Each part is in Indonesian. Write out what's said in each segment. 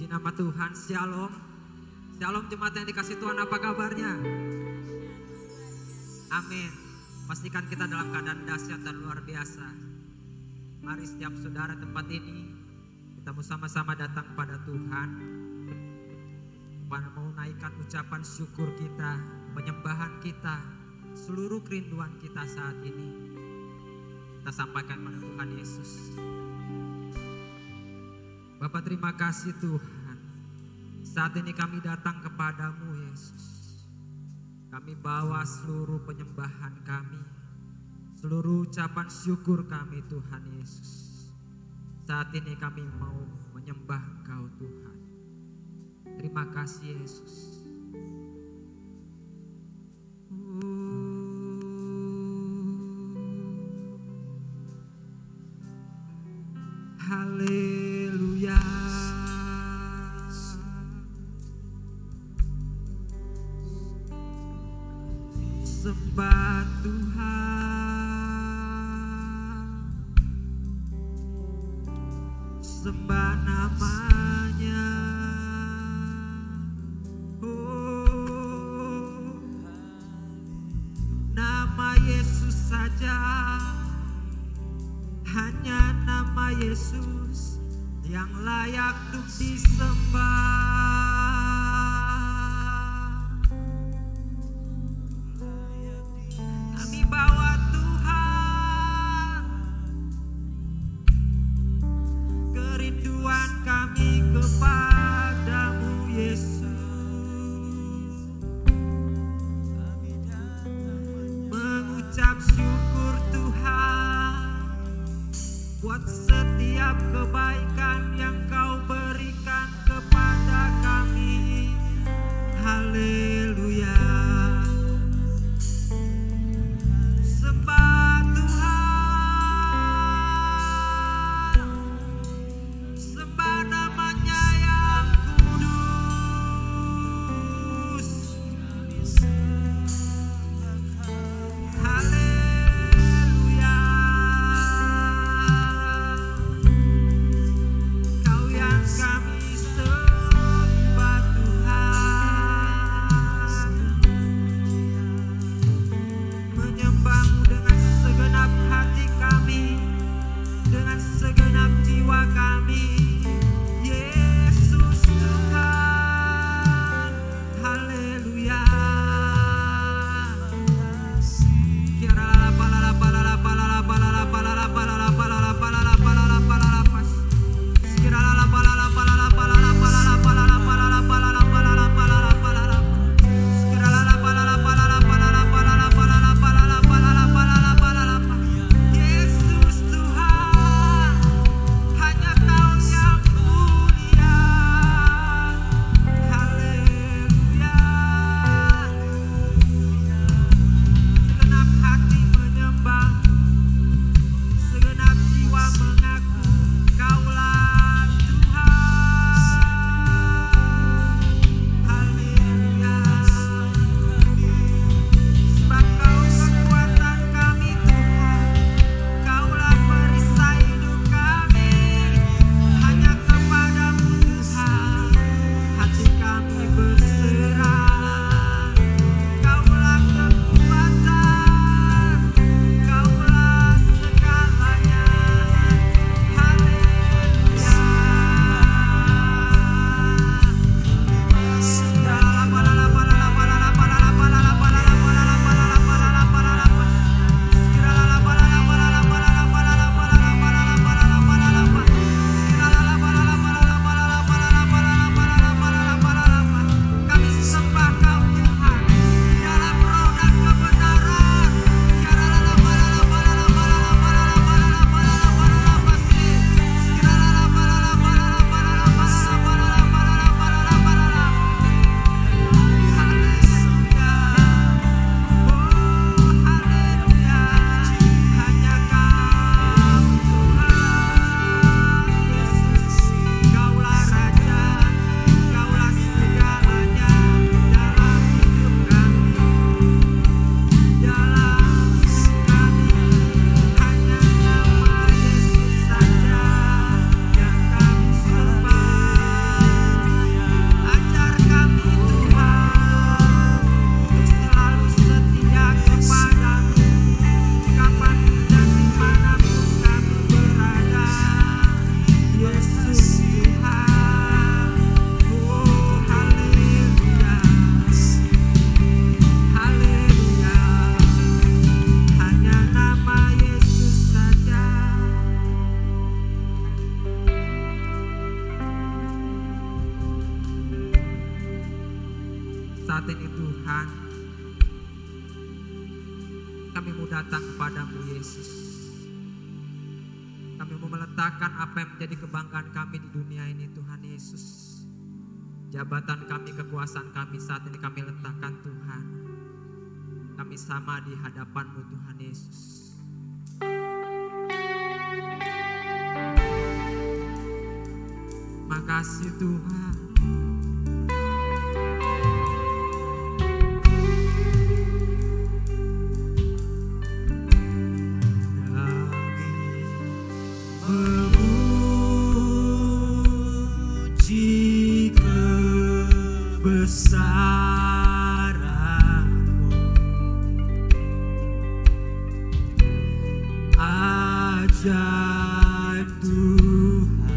Puji nama Tuhan, Shalom. Shalom jemaat yang dikasih Tuhan, apa kabarnya? Amin. Pastikan kita dalam keadaan dahsyat dan luar biasa. Mari setiap saudara tempat ini, kita bersama-sama datang pada Tuhan. Mau naikkan ucapan syukur kita, penyembahan kita, seluruh kerinduan kita saat ini. Kita sampaikan pada Tuhan Yesus. Bapak, terima kasih Tuhan. Saat ini kami datang kepadamu Yesus. Kami bawa seluruh penyembahan kami, seluruh ucapan syukur kami Tuhan Yesus. Saat ini kami mau menyembah Engkau Tuhan. Terima kasih Yesus. Haleluya. Sembah Tuhan, sembah namanya. Oh, nama Yesus saja, hanya nama Yesus yang layak untuk disembah. Kami bawa Tuhan kerinduan kami kepadamu Yesus, mengucap syukur Tuhan buat setiap kebaikan yang Kau berikan kepada Yesus Tuhan. Oh haleluya, haleluya, hanya nama Yesus saja. Saat ini Tuhan, kami mau datang kepadamu Yesus. Kami mau meletakkan apa yang menjadi kebanggaan kami di dunia ini Tuhan Yesus. Jabatan kami, kekuasaan kami saat ini kami letakkan Tuhan. Kami sama di hadapan-Mu Tuhan Yesus. Makasih Tuhan. Memuji kebesaran-Mu, ajaib Tuhan.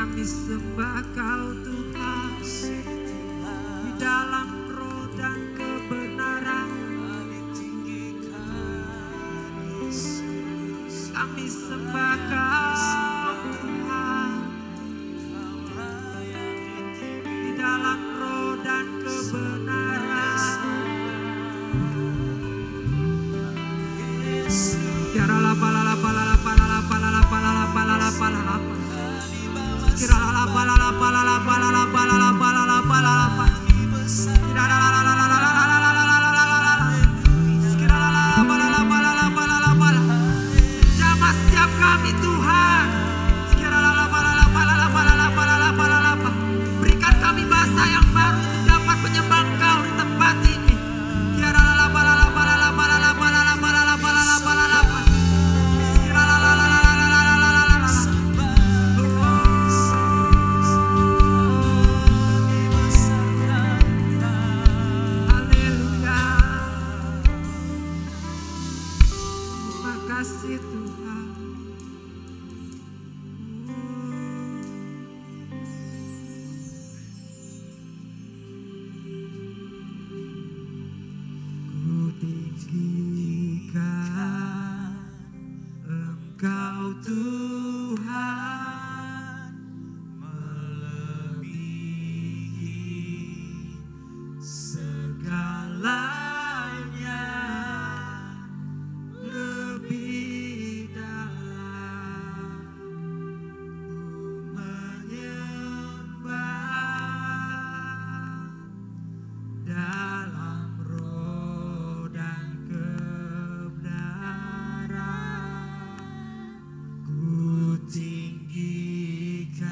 Kami sembah Kau Tuhan, di dalam roh dan kebenaran. Kami sembah Kau Tuhan, di dalam roh dan kebenaran. Kira la pala la pala la pala la pala la pala la pala la pala la pala. Kira la pala la pala la pala la pala la pala la pala la pala. Kira la la la la la la la la la la la la. Kira la la pala la pala la pala la pala. Jamah setiap kami Tuhan. Kira la la pala la pala la pala la pala la pala la pala. Berikan kami bahasa yang baru untuk dapat menyembah Engkau di tempat ini. Kira la la pala la pala la pala la pala la pala la pala la pala la pala. Kira la la la la la la la la la la. Haleluya. Terima kasih Tuhan. Ku tinggikan Engkau Tuhan, melebihi segalanya, lebih dalam ku menyembah dalam roh dan kebenaran. Ku tinggikan,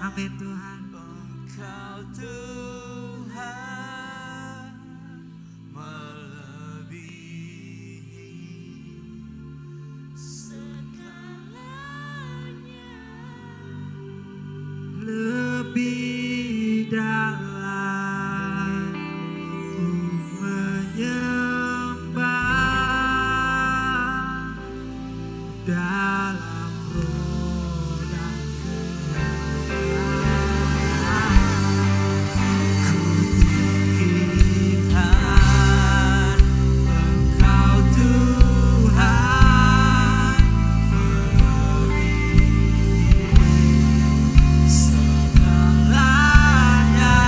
amin Tuhan, Engkau Tuhan, melebihi segalanya, lebih dalam ku menyembah dalam roh dan kebenaran. Ku tinggikan Engkau Tuhan, melebihi segalanya,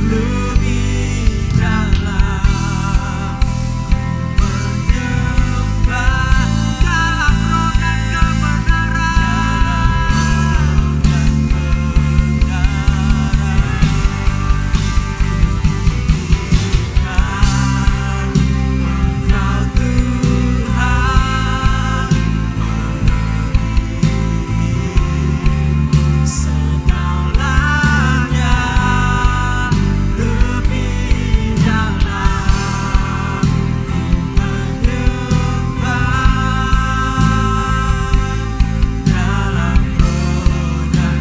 lebih dalam ku menyembah dalam roh dan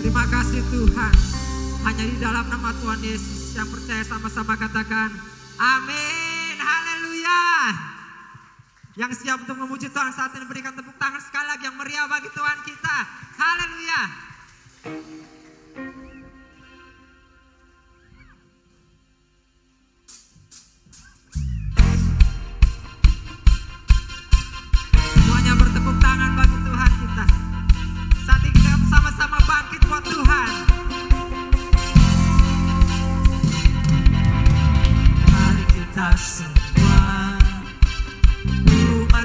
Terima kasih Tuhan. Hanya di dalam nama Tuhan Yesus yang percaya sama-sama katakan amin. Haleluya. Yang siap untuk memuji Tuhan saat ini berikan tepuk tangan sekali lagi yang meriah bagi Tuhan kita. Haleluya. Semuanya bertepuk tangan bagi Tuhan kita. Saat ini kita sama-sama bangkit buat Tuhan. Mari kita semua umat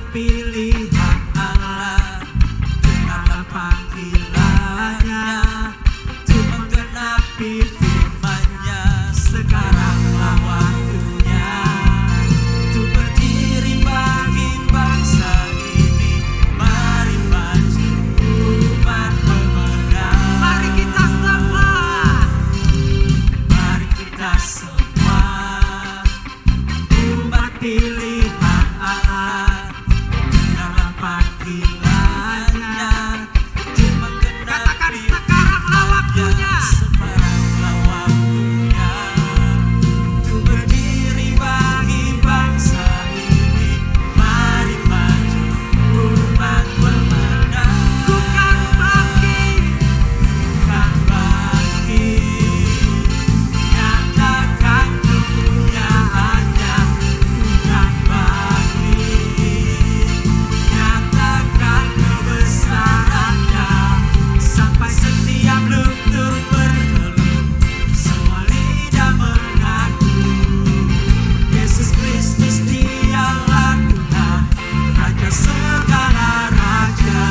pilihan Allah, dalam panggilannya, untuk menggenapi sekaranglah waktunya. sekaranglah waktunya, untuk berdiri bagi bangsa ini. Mari maju umat pemenang. Bukan bangkit, Bukan bangkit, nyatakan kemuliaannya. Bukan bangkit, nyatakan kebesarannya. Sampai setiap lutut bertelut, semua lidah mengaku Yesus Kristus dialah Tuhan, Raja segala raja.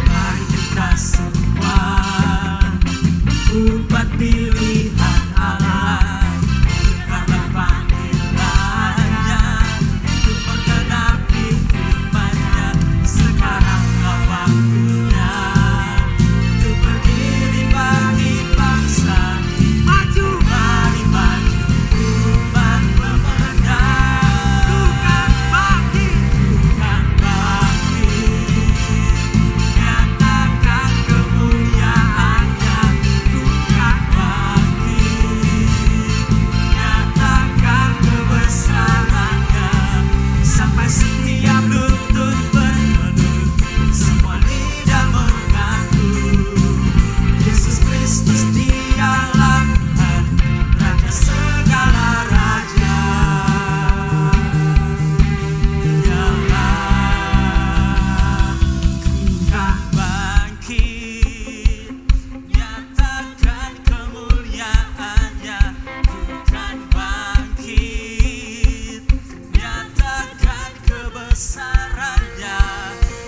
Mari kita semua umat pilihan Allah, karena panggilannya, untuk menggenapi firman-Nya. Sekaranglah waktunya, untuk berdiri bagi bangsa ini. maju. Mari maju umat pemenang. Bukan bangkit, Bukan bangkit, nyatakan kemuliaannya. Bukan bangkit, nyatakan kebesarannya. Sampai setiap lutut bertelut, semua lidah mengaku Yesus Kristus dialah Tuhan, Raja segala raja. Bukan bangkit, nyatakan kemuliaannya. Bukan bangkit, nyatakan kebesarannya.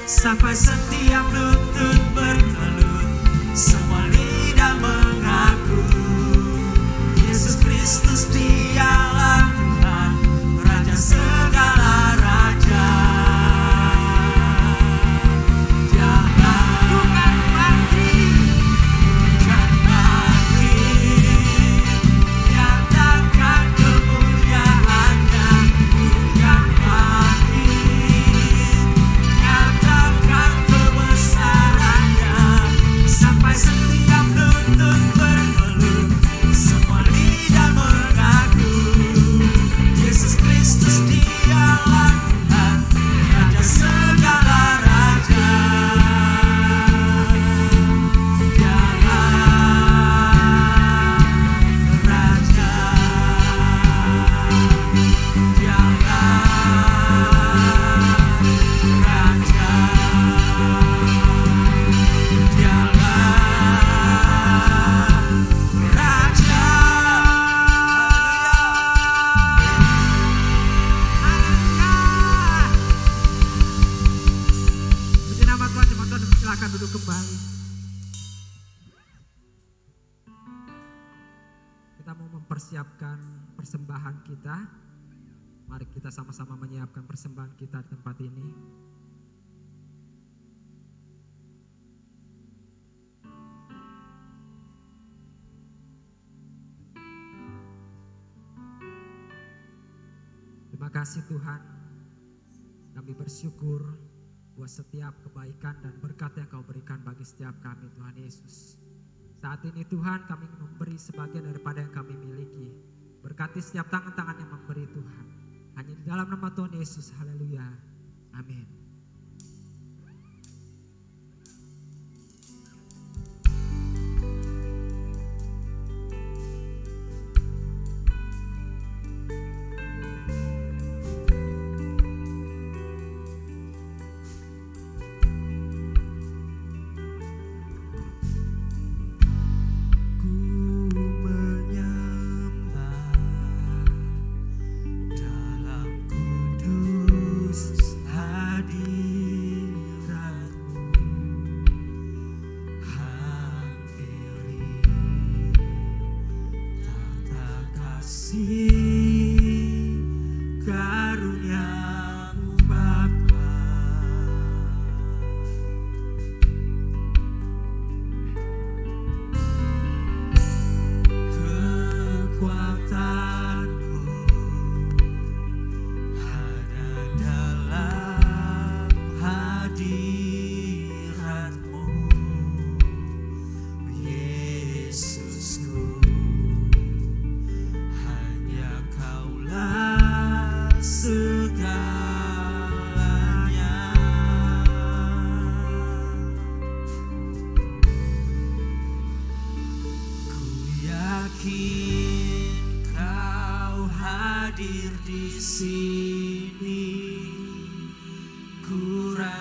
Sampai setiap lutut bertelut, semua lidah mengaku Yesus Kristus dialah Tuhan, Raja segala raja. bukan bangkit, Bukan bangkit, nyatakan kemuliaannya. Bukan bangkit, nyatakan kebesarannya. Sampai setiap lutut bertelut, semua lidah mengaku Yesus Kristus dialah Tuhan, Raja segala raja. puji nama Tuhan. Teman-teman silakan duduk kembali. Kita mau mempersiapkan persembahan kita. Mari kita sama-sama menyiapkan persembahan kita di tempat ini. Terima kasih Tuhan. Kami bersyukur buat setiap kebaikan dan berkat yang Kau berikan bagi setiap kami, Tuhan Yesus. Saat ini Tuhan, kami ingin memberi sebagian daripada yang kami miliki. Berkati setiap tangan-tangan yang memberi Tuhan. Hanya di dalam nama Tuhan Yesus. Haleluya. Amin. Ku menyembah dalam kudus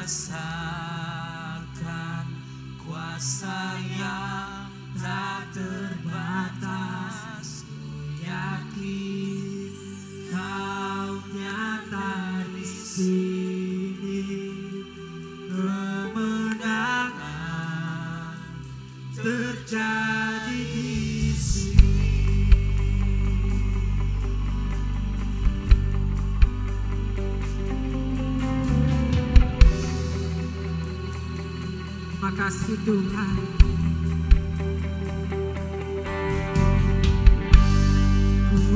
rasakan kuasa yang tak terbatas. Ku yakin Kau nyata di sini. Kemenangan terjadi di sini. Terima kasih Tuhan. Ku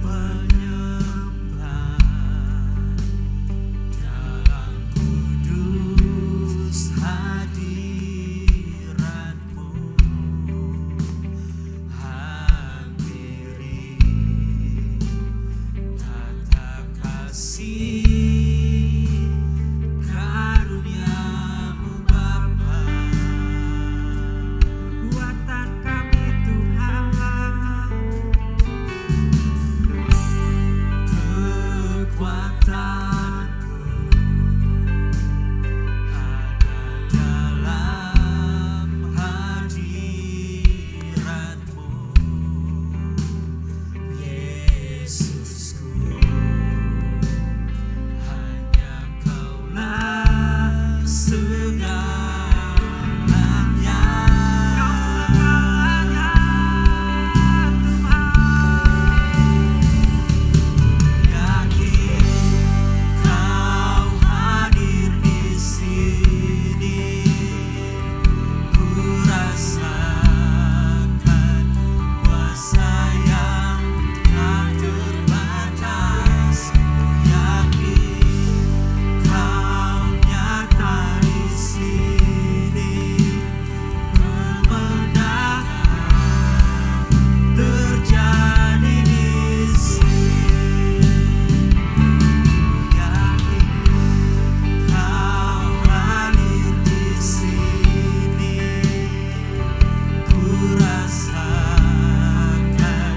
menyembah dalam kudus hadirat-Mu. Hampiri tata kasih karunia-Mu Bapa. Kekuatan kami Tuhan. Kekuatanku ada dalam hadirat-Mu, Yesusku. Hanya Kaulah segalanya. Yakin Kau hadir di sini. Ku rasakan kuasa yang tak terbatas. Yakin Kau nyata di sini. Kemenangan terjadi di sini. Yakin Kau hadir di sini. Ku rasakan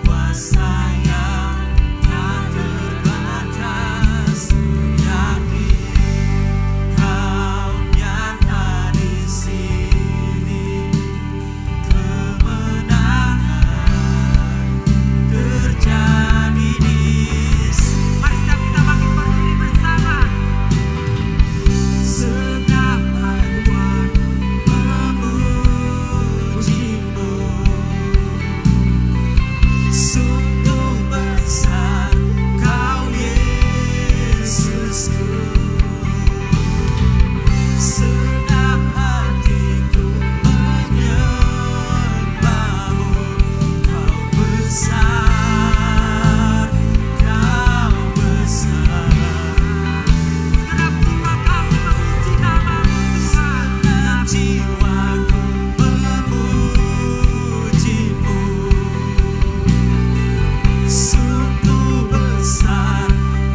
kuasa yang tak terbatas. Yakin Kau nyata di sini. Kemenangan terjadi di sini. Mari kita bangkit berdiri bersama. Segala ruang memuji-Mu. Sungguh besar Kau Yesusku. Senang hatiku menyembah-Mu. Kau besar, Kau besar. Segenap jiwa kami memuji nama-Mu Tuhan. Segenap jiwaku memuji-Mu. Sungguh besar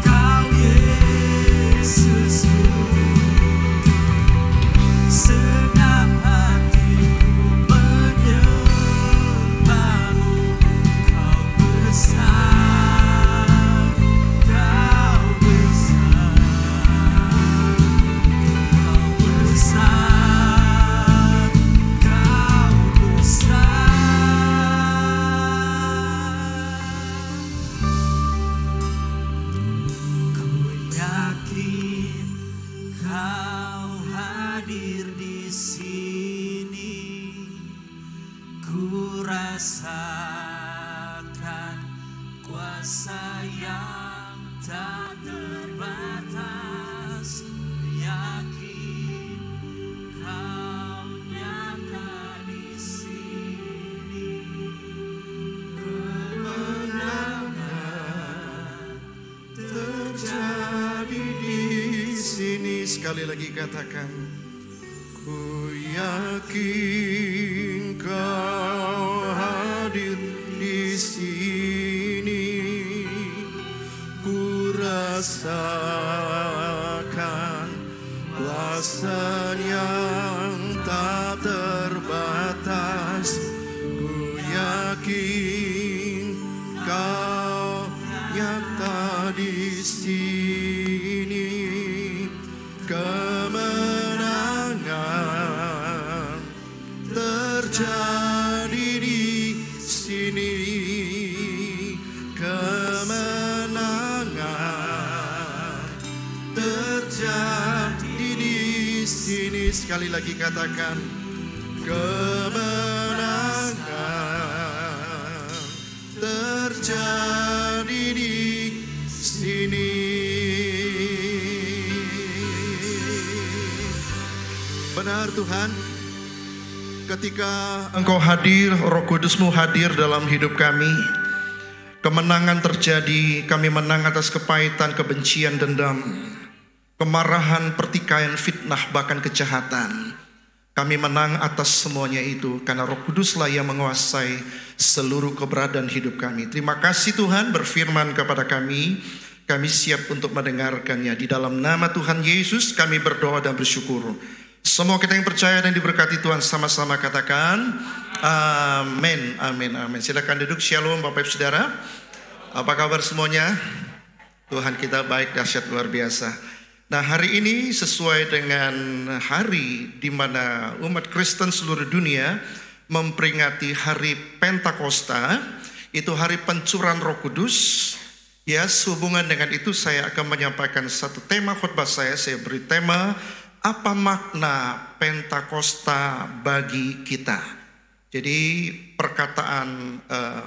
Kau Yesusku. Segenap hatiku menyembah-Mu. Kau besar, Kau besar. Kau besar, Kau besar. Ku yakin Kau hadir di sini. Ku rasakan kuasa yang tak terbatas. Ku yakin Kau nyata di sini. Kemenangan terjadi di Sini sekali lagi katakan, ku yakin Kau hadir di sini. Ku rasakan kuasa yang tak terbatas. Ku yakin Kau nyata di sini. terjadi di sini. Sekali lagi katakan, kemenangan terjadi di sini. Benar Tuhan, ketika Engkau hadir, Roh Kudus-Mu hadir dalam hidup kami, kemenangan terjadi. Kami menang atas kepahitan, kebencian, dendam, kemarahan, pertikaian, fitnah, bahkan kejahatan. Kami menang atas semuanya itu karena Roh Kudus-lah yang menguasai seluruh keberadaan hidup kami. Terima kasih Tuhan, berfirman kepada kami. Kami siap untuk mendengarkannya. Di dalam nama Tuhan Yesus kami berdoa dan bersyukur. Semua kita yang percaya dan diberkati Tuhan sama-sama katakan amin, amin, amin. Silakan duduk. Shalom Bapak Ibu Saudara. Apa kabar semuanya? Tuhan kita baik, dahsyat, luar biasa. Nah, hari ini sesuai dengan hari di mana umat Kristen seluruh dunia memperingati hari Pentakosta, itu hari pencurahan Roh Kudus. Ya, sehubungan dengan itu saya akan menyampaikan satu tema khotbah saya. Saya beri tema, apa makna Pentakosta bagi kita? Jadi perkataan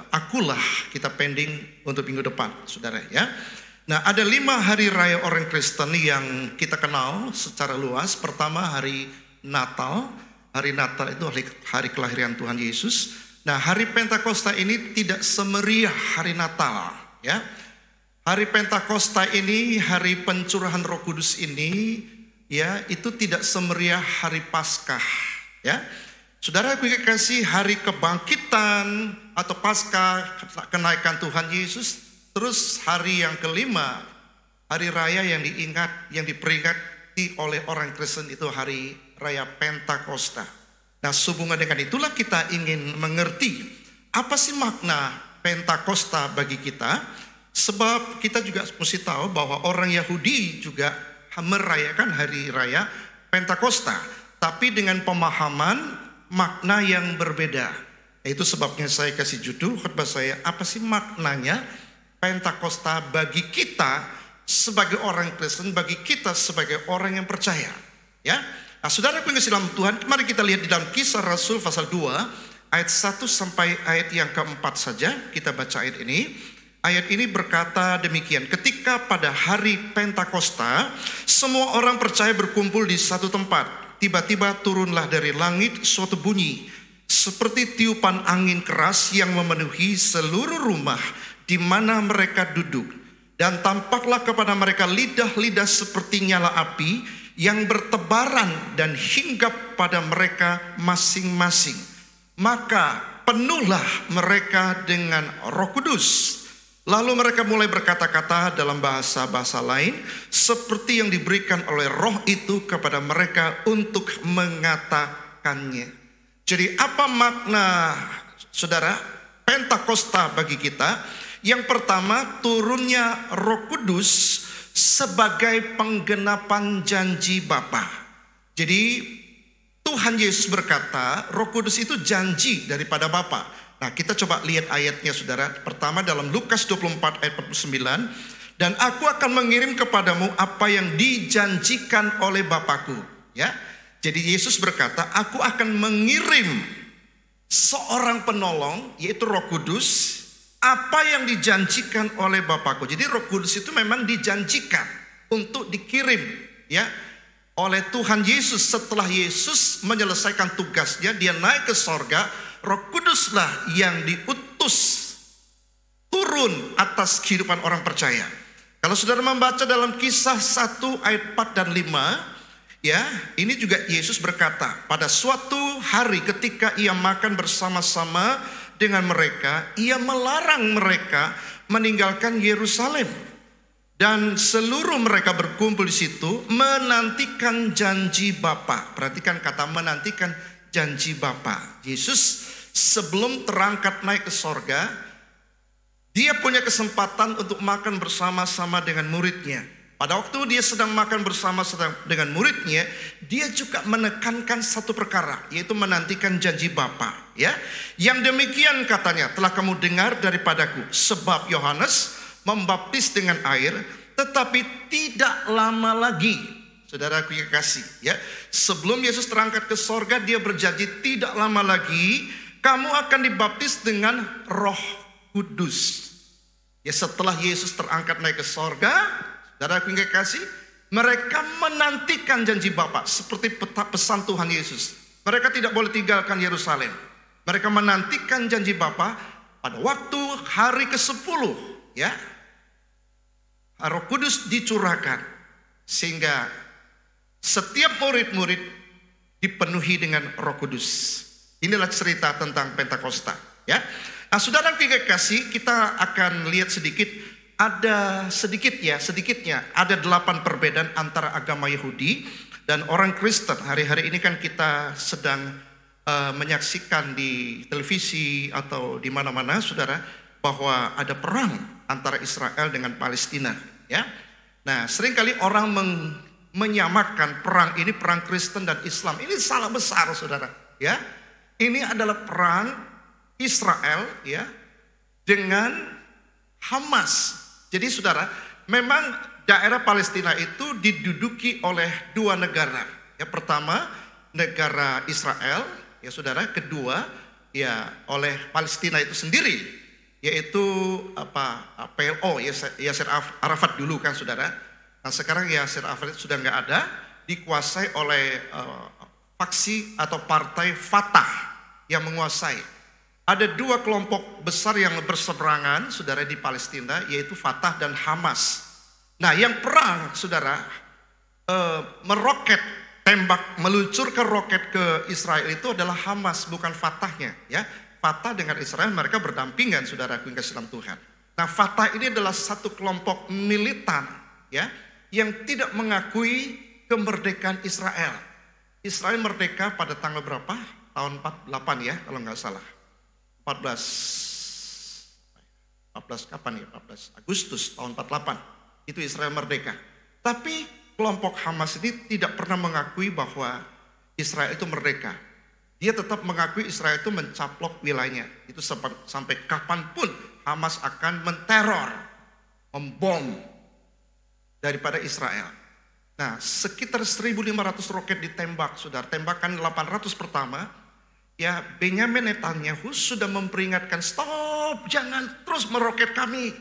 akulah kita pending untuk minggu depan, saudara ya. Nah, ada 5 hari raya orang Kristen yang kita kenal secara luas. Pertama, hari Natal. Hari Natal itu hari kelahiran Tuhan Yesus. Nah, hari Pentakosta ini tidak semeriah hari Natal ya. Hari Pentakosta ini, hari pencurahan Roh Kudus ini, ya, itu tidak semeriah hari Paskah, ya. Saudara kasih, hari kebangkitan atau Paskah, kenaikan Tuhan Yesus, terus hari yang kelima, hari raya yang diingat, yang diperingati oleh orang Kristen itu hari raya Pentakosta. Nah, sehubungan dengan itulah kita ingin mengerti apa sih makna Pentakosta bagi kita. Sebab kita juga mesti tahu bahwa orang Yahudi juga merayakan hari raya Pentakosta, tapi dengan pemahaman makna yang berbeda. Itu sebabnya saya kasih judul khotbah saya, apa sih maknanya Pentakosta bagi kita sebagai orang Kristen, bagi kita sebagai orang yang percaya. Ya, nah, saudara yang dalam Tuhan, mari kita lihat di dalam Kisah Rasul pasal 2 ayat 1 sampai ayat yang keempat saja. Kita baca ayat ini. Ayat ini berkata demikian, ketika pada hari Pentakosta, semua orang percaya berkumpul di satu tempat. Tiba-tiba turunlah dari langit suatu bunyi, seperti tiupan angin keras yang memenuhi seluruh rumah di mana mereka duduk. Dan tampaklah kepada mereka lidah-lidah seperti nyala api yang bertebaran dan hinggap pada mereka masing-masing. Maka penuhlah mereka dengan Roh Kudus. Lalu mereka mulai berkata-kata dalam bahasa-bahasa lain seperti yang diberikan oleh Roh itu kepada mereka untuk mengatakannya. Jadi apa makna, saudara, Pentakosta bagi kita? Yang pertama, turunnya Roh Kudus sebagai penggenapan janji Bapa. Jadi Tuhan Yesus berkata, Roh Kudus itu janji daripada Bapa. Nah, kita coba lihat ayatnya, saudara. Pertama dalam Lukas 24 ayat 49. Dan aku akan mengirim kepadamu apa yang dijanjikan oleh Bapakku. Ya, jadi Yesus berkata, aku akan mengirim seorang penolong, yaitu Roh Kudus, apa yang dijanjikan oleh Bapakku. Jadi Roh Kudus itu memang dijanjikan untuk dikirim, ya, oleh Tuhan Yesus. Setelah Yesus menyelesaikan tugasnya, dia naik ke sorga, Roh Kuduslah yang diutus turun atas kehidupan orang percaya. Kalau saudara membaca dalam Kisah 1 ayat 4 dan 5, ya, ini juga Yesus berkata, pada suatu hari ketika ia makan bersama-sama dengan mereka, ia melarang mereka meninggalkan Yerusalem. Dan seluruh mereka berkumpul di situ menantikan janji Bapa. Perhatikan kata menantikan janji Bapa. Yesus sebelum terangkat naik ke sorga, dia punya kesempatan untuk makan bersama-sama dengan muridnya. Pada waktu dia sedang makan bersama-sama dengan muridnya, dia juga menekankan satu perkara, yaitu menantikan janji Bapa. Ya, yang demikian katanya telah kamu dengar daripadaku, sebab Yohanes membaptis dengan air, Tetapi tidak lama lagi, saudaraku yang kasih, ya, sebelum Yesus terangkat ke sorga, dia berjanji tidak lama lagi kamu akan dibaptis dengan Roh Kudus. Ya, setelah Yesus terangkat naik ke sorga, saudaraku yang kasih, mereka menantikan janji Bapa seperti pesan Tuhan Yesus. Mereka tidak boleh tinggalkan Yerusalem. Mereka menantikan janji Bapa pada waktu hari ke-10, ya. Roh Kudus dicurahkan sehingga setiap murid-murid dipenuhi dengan Roh Kudus. Inilah cerita tentang Pentakosta, ya. Nah, saudara yang kasih, kita akan lihat sedikitnya ada 8 perbedaan antara agama Yahudi dan orang Kristen. Hari-hari ini kan kita sedang menyaksikan di televisi atau di mana-mana, saudara, bahwa ada perang antara Israel dengan Palestina, ya. Nah, seringkali orang menyamakan perang ini perang Kristen dan Islam. Ini salah besar, saudara, ya. Ini adalah perang Israel, ya, dengan Hamas. Jadi, saudara, memang daerah Palestina itu diduduki oleh 2 negara. Ya, pertama negara Israel, ya saudara. Kedua, ya oleh Palestina itu sendiri, yaitu PLO, Yasser Arafat dulu kan, saudara. Nah, sekarang Yasser Arafat sudah nggak ada, dikuasai oleh faksi atau partai Fatah yang menguasai. Ada 2 kelompok besar yang berseberangan, saudara, di Palestina, yaitu Fatah dan Hamas. Nah, yang perang, saudara, meluncurkan roket ke Israel itu adalah Hamas, bukan Fatahnya, ya. Fatah dengan Israel mereka berdampingan, saudaraku yang kasih dalam Tuhan. Nah, Fatah ini adalah satu kelompok militan, ya, yang tidak mengakui kemerdekaan Israel. Israel merdeka pada tanggal berapa? Tahun 48, ya, kalau nggak salah. 14 kapan ya? 14 Agustus tahun 48. Itu Israel merdeka. Tapi kelompok Hamas ini tidak pernah mengakui bahwa Israel itu merdeka. Dia tetap mengakui Israel itu mencaplok wilayahnya. Itu sampai kapanpun Hamas akan menteror, membom daripada Israel. Nah, sekitar 1.500 roket ditembak, saudara. Tembakan 800 pertama, ya, Benyamin Netanyahu sudah memperingatkan, stop, jangan terus meroket kami.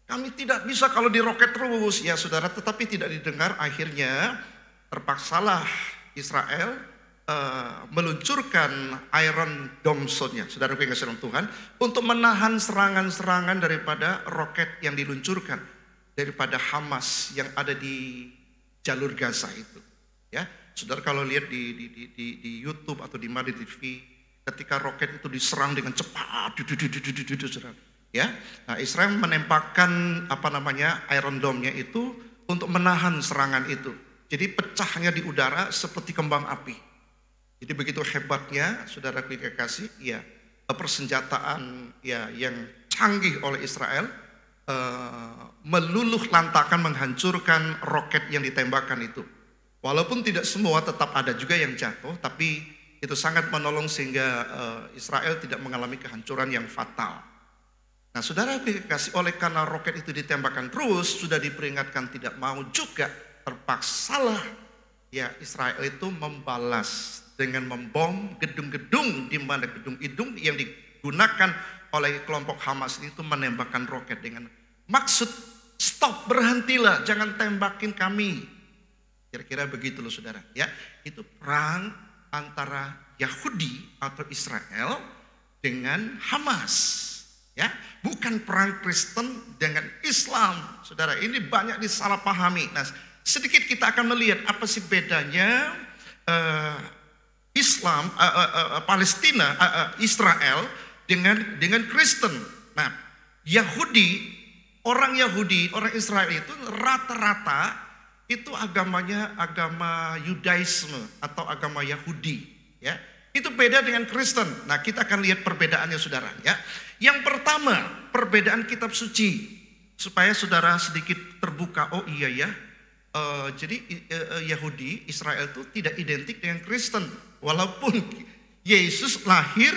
Kami tidak bisa kalau diroket terus, ya saudara. Tetapi tidak didengar, akhirnya terpaksalah Israel meluncurkan Iron Dome-nya, saudara yang kasih dalam Tuhan, untuk menahan serangan-serangan daripada roket yang diluncurkan daripada Hamas yang ada di jalur Gaza itu, ya. Saudara kalau lihat di YouTube atau di mana di TV, ketika roket itu diserang dengan cepat, saudara, ya. Nah, Israel menembakkan Iron Dome-nya itu untuk menahan serangan itu. Jadi pecahnya di udara seperti kembang api. Jadi begitu hebatnya, saudara kasih, ya, persenjataan, ya, yang canggih oleh Israel, meluluh lantakan menghancurkan roket yang ditembakkan itu. Walaupun tidak semua, tetap ada juga yang jatuh, tapi itu sangat menolong sehingga Israel tidak mengalami kehancuran yang fatal. Nah, saudara kasih, oleh karena roket itu ditembakkan terus, sudah diperingatkan tidak mau juga, terpaksalah, ya, Israel itu membalas dengan membom gedung-gedung, di mana gedung-gedung yang digunakan oleh kelompok Hamas itu menembakkan roket dengan maksud stop, berhentilah, jangan tembakin kami. Kira-kira begitu loh, saudara, ya. Itu perang antara Yahudi atau Israel dengan Hamas, ya. Bukan perang Kristen dengan Islam, saudara. Ini banyak disalahpahami. Nah, sedikit kita akan melihat apa sih bedanya Islam, Palestina, Israel dengan Kristen. Nah, orang Israel itu rata-rata itu agamanya agama Yudaisme atau agama Yahudi, ya. Itu beda dengan Kristen. Nah, kita akan lihat perbedaannya, saudara, ya. Yang pertama, perbedaan kitab suci, supaya saudara sedikit terbuka. Oh iya ya, jadi Yahudi, Israel itu tidak identik dengan Kristen. Walaupun Yesus lahir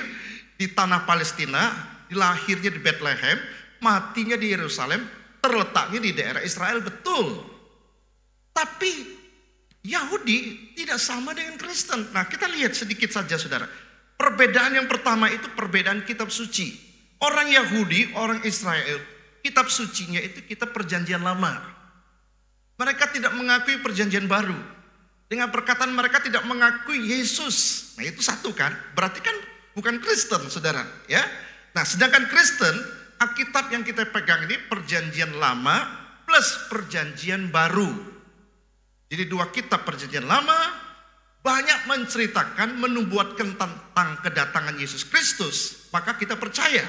di tanah Palestina, lahirnya di Bethlehem, matinya di Yerusalem, terletaknya di daerah Israel, betul. Tapi Yahudi tidak sama dengan Kristen. Nah, kita lihat sedikit saja saudara. Perbedaan yang pertama itu perbedaan kitab suci. Orang Yahudi, orang Israel, kitab sucinya itu kitab perjanjian lama. Mereka tidak mengakui perjanjian baru. Dengan perkataan mereka tidak mengakui Yesus. Nah, itu satu kan, berarti kan bukan Kristen saudara ya. Nah, sedangkan Kristen, Alkitab yang kita pegang ini perjanjian lama plus perjanjian baru. Jadi dua kitab perjanjian lama banyak menceritakan, menubuatkan tentang kedatangan Yesus Kristus, maka kita percaya.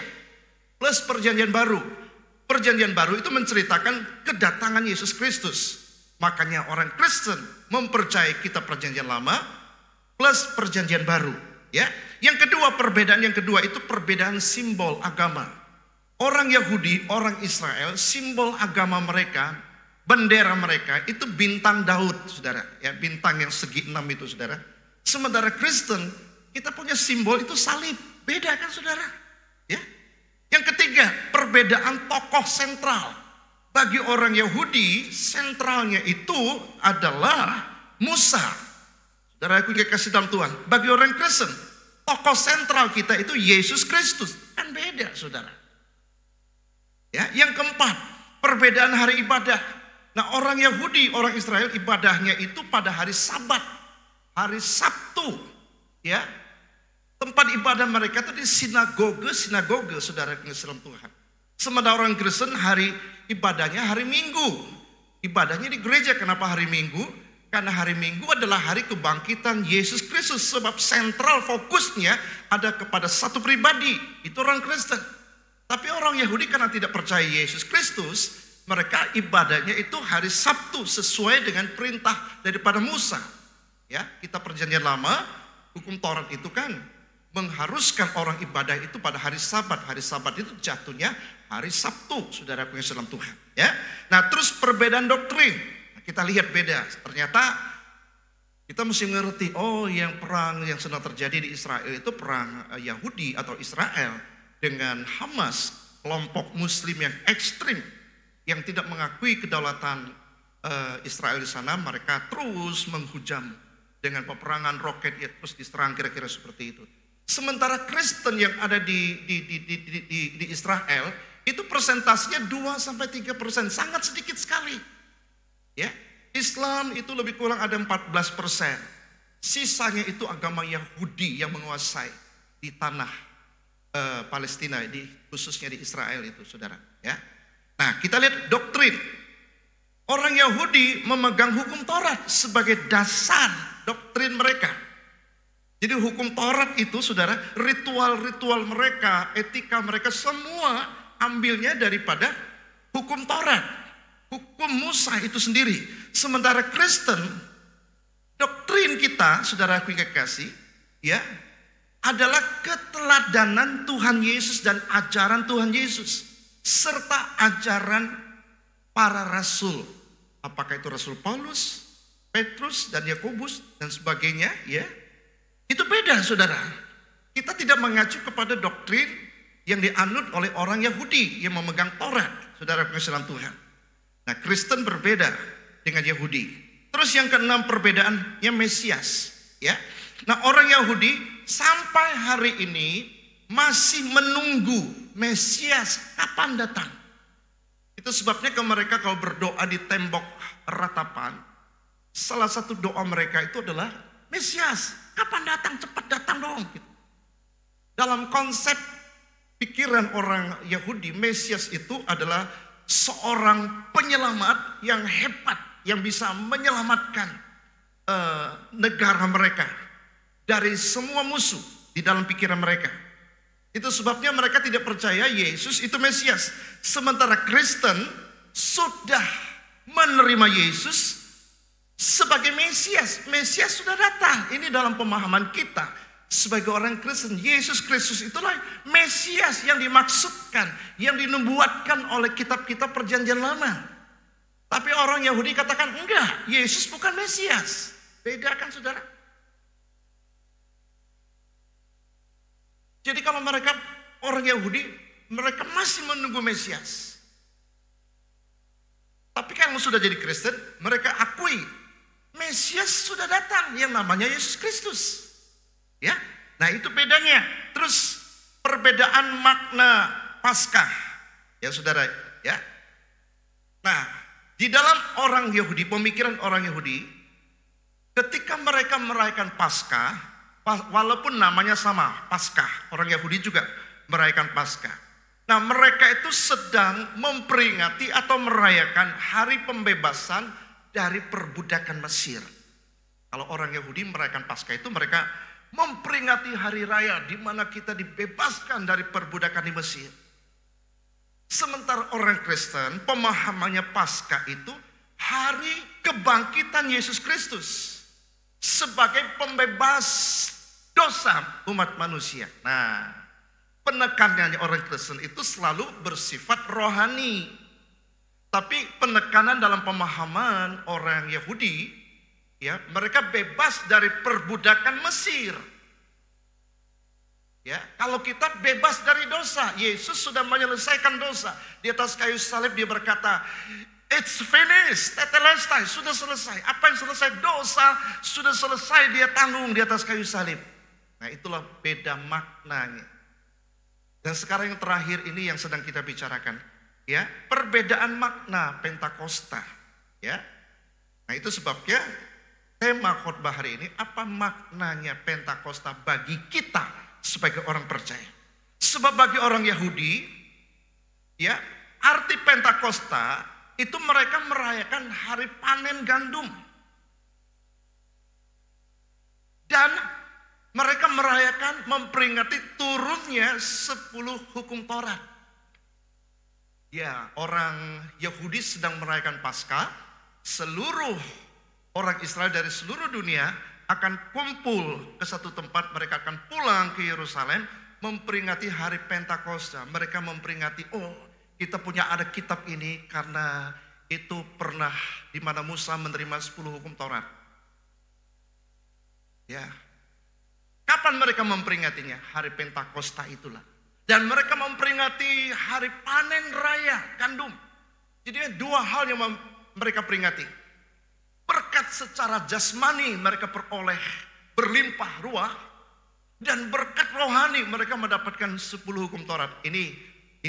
Plus perjanjian baru. Perjanjian baru itu menceritakan kedatangan Yesus Kristus. Makanya orang Kristen mempercayai kitab perjanjian lama plus perjanjian baru, ya. Yang kedua, perbedaan yang kedua itu perbedaan simbol agama. Orang Yahudi, orang Israel, simbol agama mereka, bendera mereka itu bintang Daud, saudara. Ya, bintang yang segi 6 itu, saudara. Sementara Kristen, kita punya simbol itu salib. Beda kan, saudara? Ya. Yang ketiga, perbedaan tokoh sentral. Bagi orang Yahudi, sentralnya itu adalah Musa. Saudara, aku kasih dalam Tuhan. Bagi orang Kristen, tokoh sentral kita itu Yesus Kristus. Kan beda, saudara. Ya, yang keempat, perbedaan hari ibadah. Nah, orang Yahudi, orang Israel ibadahnya itu pada hari Sabat, hari Sabtu, ya. Tempat ibadah mereka itu di sinagoge, saudara dalam Tuhan. Sementara orang Kristen hari ibadahnya hari Minggu. Ibadahnya di gereja. Kenapa hari Minggu? Karena hari Minggu adalah hari kebangkitan Yesus Kristus. Sebab sentral fokusnya ada kepada satu pribadi. Itu orang Kristen. Tapi orang Yahudi karena tidak percaya Yesus Kristus, mereka ibadahnya itu hari Sabtu sesuai dengan perintah daripada Musa. Ya, kita perjanjian lama, hukum Taurat itu kan mengharuskan orang ibadah itu pada hari Sabat. Hari Sabat itu jatuhnya hari Sabtu, saudaraku yang dalam Tuhan. Ya, nah terus perbedaan doktrin. Nah, kita lihat beda. Ternyata kita mesti mengerti, oh yang perang yang sedang terjadi di Israel itu perang Yahudi atau Israel dengan Hamas, kelompok Muslim yang ekstrim, yang tidak mengakui kedaulatan Israel di sana. Mereka terus menghujam dengan peperangan roket, ya, terus diserang kira-kira seperti itu. Sementara Kristen yang ada di Israel itu persentasenya 2-3%, sangat sedikit sekali. Ya, Islam itu lebih kurang ada 14%. Sisanya itu agama Yahudi yang menguasai di tanah Palestina, khususnya di Israel itu, saudara. Ya, nah kita lihat doktrin. Orang Yahudi memegang hukum Taurat sebagai dasar doktrin mereka. Jadi hukum Taurat itu, saudara, ritual-ritual mereka, etika mereka semua ambilnya daripada hukum Taurat, hukum Musa itu sendiri. Sementara Kristen, doktrin kita, saudara aku yang kekasih, ya, adalah keteladanan Tuhan Yesus dan ajaran Tuhan Yesus serta ajaran para rasul. Apakah itu Rasul Paulus, Petrus dan Yakobus dan sebagainya, ya. Itu beda, saudara. Kita tidak mengacu kepada doktrin yang dianut oleh orang Yahudi yang memegang Taurat, saudara pengasih Tuhan. Nah, Kristen berbeda dengan Yahudi. Terus yang keenam, perbedaannya Mesias, ya. Nah, orang Yahudi sampai hari ini masih menunggu Mesias kapan datang. Itu sebabnya mereka kalau berdoa di tembok ratapan, salah satu doa mereka itu adalah Mesias, kapan datang? Cepat datang dong. Dalam konsep pikiran orang Yahudi, Mesias itu adalah seorang penyelamat yang hebat, yang bisa menyelamatkan negara mereka dari semua musuh di dalam pikiran mereka. Itu sebabnya mereka tidak percaya Yesus itu Mesias. Sementara Kristen sudah menerima Yesus sebagai Mesias. Mesias sudah datang. Ini dalam pemahaman kita sebagai orang Kristen. Yesus Kristus itulah Mesias yang dimaksudkan, yang dinubuatkan oleh kitab-kitab perjanjian lama. Tapi orang Yahudi katakan enggak, Yesus bukan Mesias. Beda kan, saudara? Jadi kalau mereka orang Yahudi, mereka masih menunggu Mesias. Tapi kan sudah jadi Kristen, mereka akui Mesias sudah datang yang namanya Yesus Kristus. Ya, nah itu bedanya. Terus perbedaan makna Paskah, ya saudara, ya. Nah, di dalam orang Yahudi, pemikiran orang Yahudi, ketika mereka merayakan Paskah, walaupun namanya sama, Paskah, orang Yahudi juga merayakan Paskah. Nah, mereka itu sedang memperingati atau merayakan hari pembebasan dari perbudakan Mesir. Kalau orang Yahudi merayakan Paskah itu mereka memperingati hari raya di mana kita dibebaskan dari perbudakan di Mesir. Sementara orang Kristen pemahamannya Paskah itu hari kebangkitan Yesus Kristus sebagai pembebas dosa umat manusia. Nah, penekanannya orang Kristen itu selalu bersifat rohani. Tapi penekanan dalam pemahaman orang Yahudi, ya, mereka bebas dari perbudakan Mesir. Ya, kalau kita bebas dari dosa, Yesus sudah menyelesaikan dosa. Di atas kayu salib dia berkata, "It's finished, tetelestai," sudah selesai. Apa yang selesai? Dosa sudah selesai, dia tanggung di atas kayu salib. Nah, itulah beda maknanya. Dan sekarang yang terakhir ini yang sedang kita bicarakan, ya, perbedaan makna Pentakosta, ya. Nah, itu sebabnya tema khotbah hari ini, apa maknanya Pentakosta bagi kita sebagai orang percaya. Sebab bagi orang Yahudi, ya, arti Pentakosta itu mereka merayakan hari panen gandum. Dan mereka merayakan, memperingati turunnya 10 hukum Taurat. Ya, orang Yahudi sedang merayakan Paskah. Seluruh orang Israel dari seluruh dunia akan kumpul ke satu tempat. Mereka akan pulang ke Yerusalem memperingati hari Pentakosta. Mereka memperingati, oh, kita punya ada kitab ini karena itu pernah di mana Musa menerima 10 hukum Taurat. Ya. Kapan mereka memperingatinya? Hari Pentakosta itulah. Dan mereka memperingati hari panen raya gandum. Jadi dua hal yang mereka peringati. Berkat secara jasmani mereka peroleh berlimpah ruah. Dan berkat rohani mereka mendapatkan 10 hukum Taurat. Ini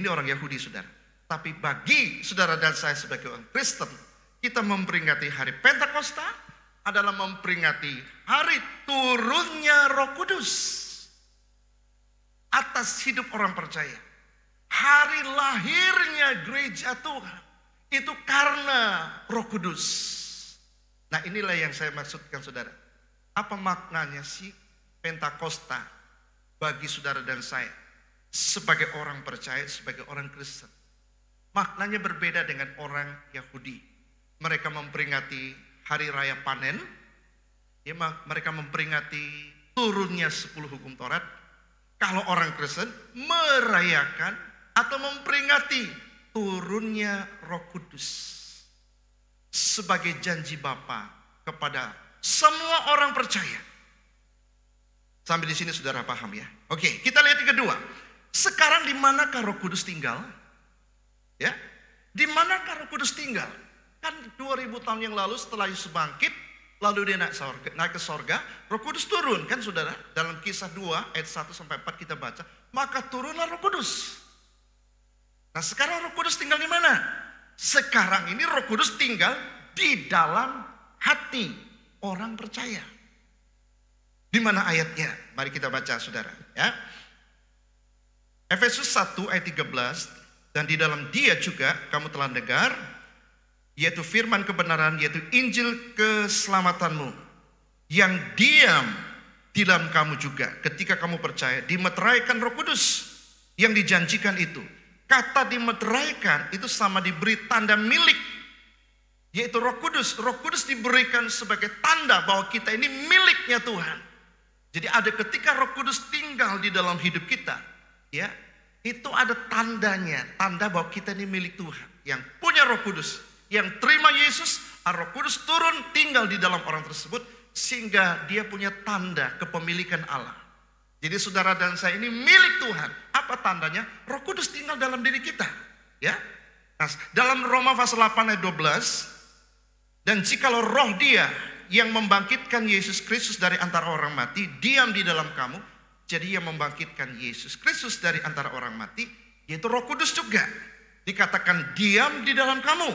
orang Yahudi, saudara. Tapi bagi saudara dan saya sebagai orang Kristen, kita memperingati hari Pentakosta adalah memperingati hari turunnya Roh Kudus atas hidup orang percaya. Hari lahirnya gereja Tuhan itu karena Roh Kudus. Nah, inilah yang saya maksudkan, saudara. Apa maknanya sih Pentakosta bagi saudara dan saya sebagai orang percaya, sebagai orang Kristen? Maknanya berbeda dengan orang Yahudi. Mereka memperingati hari raya panen, ya, mereka memperingati turunnya 10 hukum Taurat. Kalau orang Kristen merayakan atau memperingati turunnya Roh Kudus sebagai janji Bapa kepada semua orang percaya. Sampai di sini saudara paham, ya? Oke, kita lihat yang kedua. Sekarang di manakah Roh Kudus tinggal? Ya, di manakah Roh Kudus tinggal? Kan 2000 tahun yang lalu setelah Yesus bangkit, lalu dia naik ke sorga, Roh Kudus turun, kan saudara? Dalam Kisah 2 ayat 1-4 kita baca, maka turunlah Roh Kudus. Nah, sekarang Roh Kudus tinggal di mana? Sekarang ini Roh Kudus tinggal di dalam hati orang percaya. Di mana ayatnya? Mari kita baca, saudara, ya. Efesus 1 ayat 13, dan di dalam Dia juga kamu telah dengar, yaitu firman kebenaran, yaitu Injil keselamatanmu, yang diam di dalam kamu juga ketika kamu percaya. Dimeteraikan Roh Kudus yang dijanjikan itu. Kata dimeteraikan itu sama diberi tanda milik, yaitu Roh Kudus. Roh Kudus diberikan sebagai tanda bahwa kita ini miliknya Tuhan. Jadi ada ketika Roh Kudus tinggal di dalam hidup kita, ya, itu ada tandanya, tanda bahwa kita ini milik Tuhan. Yang punya Roh Kudus, yang terima Yesus, Roh Kudus turun tinggal di dalam orang tersebut, sehingga dia punya tanda kepemilikan Allah. Jadi saudara dan saya ini milik Tuhan. Apa tandanya? Roh Kudus tinggal dalam diri kita, ya. Nah, dalam Roma pasal 8 ayat 12, dan jikalau roh Dia yang membangkitkan Yesus Kristus dari antara orang mati diam di dalam kamu, jadi yang membangkitkan Yesus Kristus dari antara orang mati, yaitu Roh Kudus juga dikatakan diam di dalam kamu.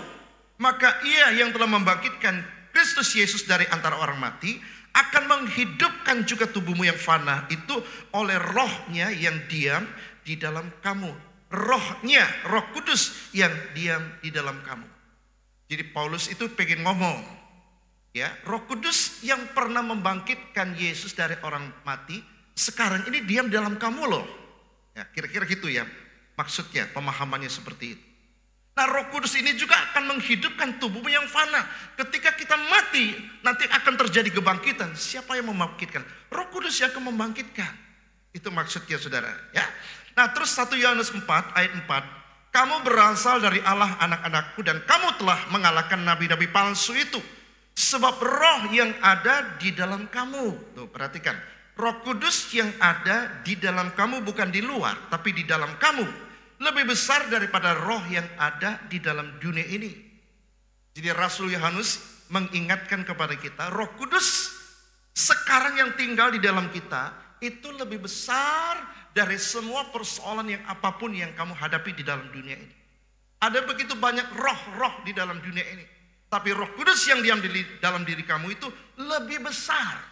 Maka Ia yang telah membangkitkan Kristus Yesus dari antara orang mati akan menghidupkan juga tubuhmu yang fana itu oleh Roh-Nya yang diam di dalam kamu. Roh-Nya, Roh Kudus yang diam di dalam kamu. Jadi Paulus itu pengen ngomong, ya, Roh Kudus yang pernah membangkitkan Yesus dari orang mati sekarang ini diam dalam kamu loh. Ya, kira-kira gitu ya maksudnya, pemahamannya seperti itu. Nah, Roh Kudus ini juga akan menghidupkan tubuhmu yang fana. Ketika kita mati, nanti akan terjadi kebangkitan. Siapa yang membangkitkan? Roh Kudus yang akan membangkitkan. Itu maksudnya, saudara. Ya. Nah, terus 1 Yohanes 4 ayat 4. Kamu berasal dari Allah anak-anakku dan kamu telah mengalahkan nabi-nabi palsu itu. Sebab roh yang ada di dalam kamu. Tuh, perhatikan. Roh Kudus yang ada di dalam kamu bukan di luar, tapi di dalam kamu. Lebih besar daripada roh yang ada di dalam dunia ini. Jadi Rasul Yohanes mengingatkan kepada kita, Roh Kudus sekarang yang tinggal di dalam kita itu lebih besar dari semua persoalan yang apapun yang kamu hadapi di dalam dunia ini. Ada begitu banyak roh-roh di dalam dunia ini. Tapi Roh Kudus yang diam di dalam diri kamu itu lebih besar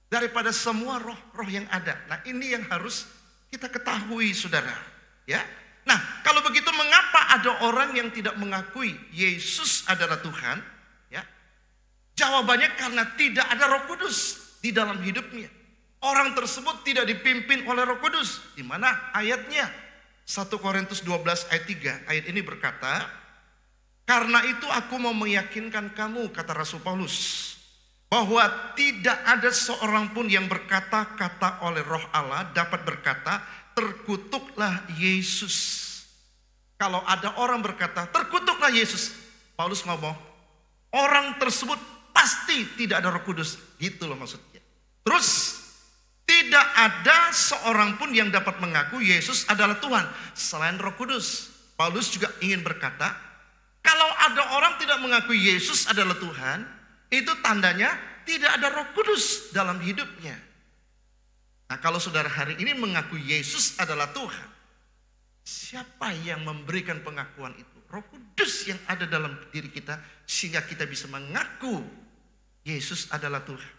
daripada semua roh-roh yang ada. Nah, ini yang harus kita ketahui, saudara. Ya. Nah, kalau begitu mengapa ada orang yang tidak mengakui Yesus adalah Tuhan? Ya. Jawabannya karena tidak ada Roh Kudus di dalam hidupnya. Orang tersebut tidak dipimpin oleh Roh Kudus. Di mana ayatnya? 1 Korintus 12 ayat 3. Ayat ini berkata, karena itu aku mau meyakinkan kamu, kata Rasul Paulus, bahwa tidak ada seorang pun yang berkata-kata oleh Roh Allah dapat berkata, terkutuklah Yesus. Kalau ada orang berkata, terkutuklah Yesus, Paulus ngomong, orang tersebut pasti tidak ada Roh Kudus. Gitu loh maksudnya. Terus, tidak ada seorang pun yang dapat mengaku Yesus adalah Tuhan selain Roh Kudus. Paulus juga ingin berkata, kalau ada orang tidak mengakui Yesus adalah Tuhan, itu tandanya tidak ada Roh Kudus dalam hidupnya. Nah, kalau saudara hari ini mengaku Yesus adalah Tuhan, siapa yang memberikan pengakuan itu? Roh Kudus yang ada dalam diri kita, sehingga kita bisa mengaku Yesus adalah Tuhan.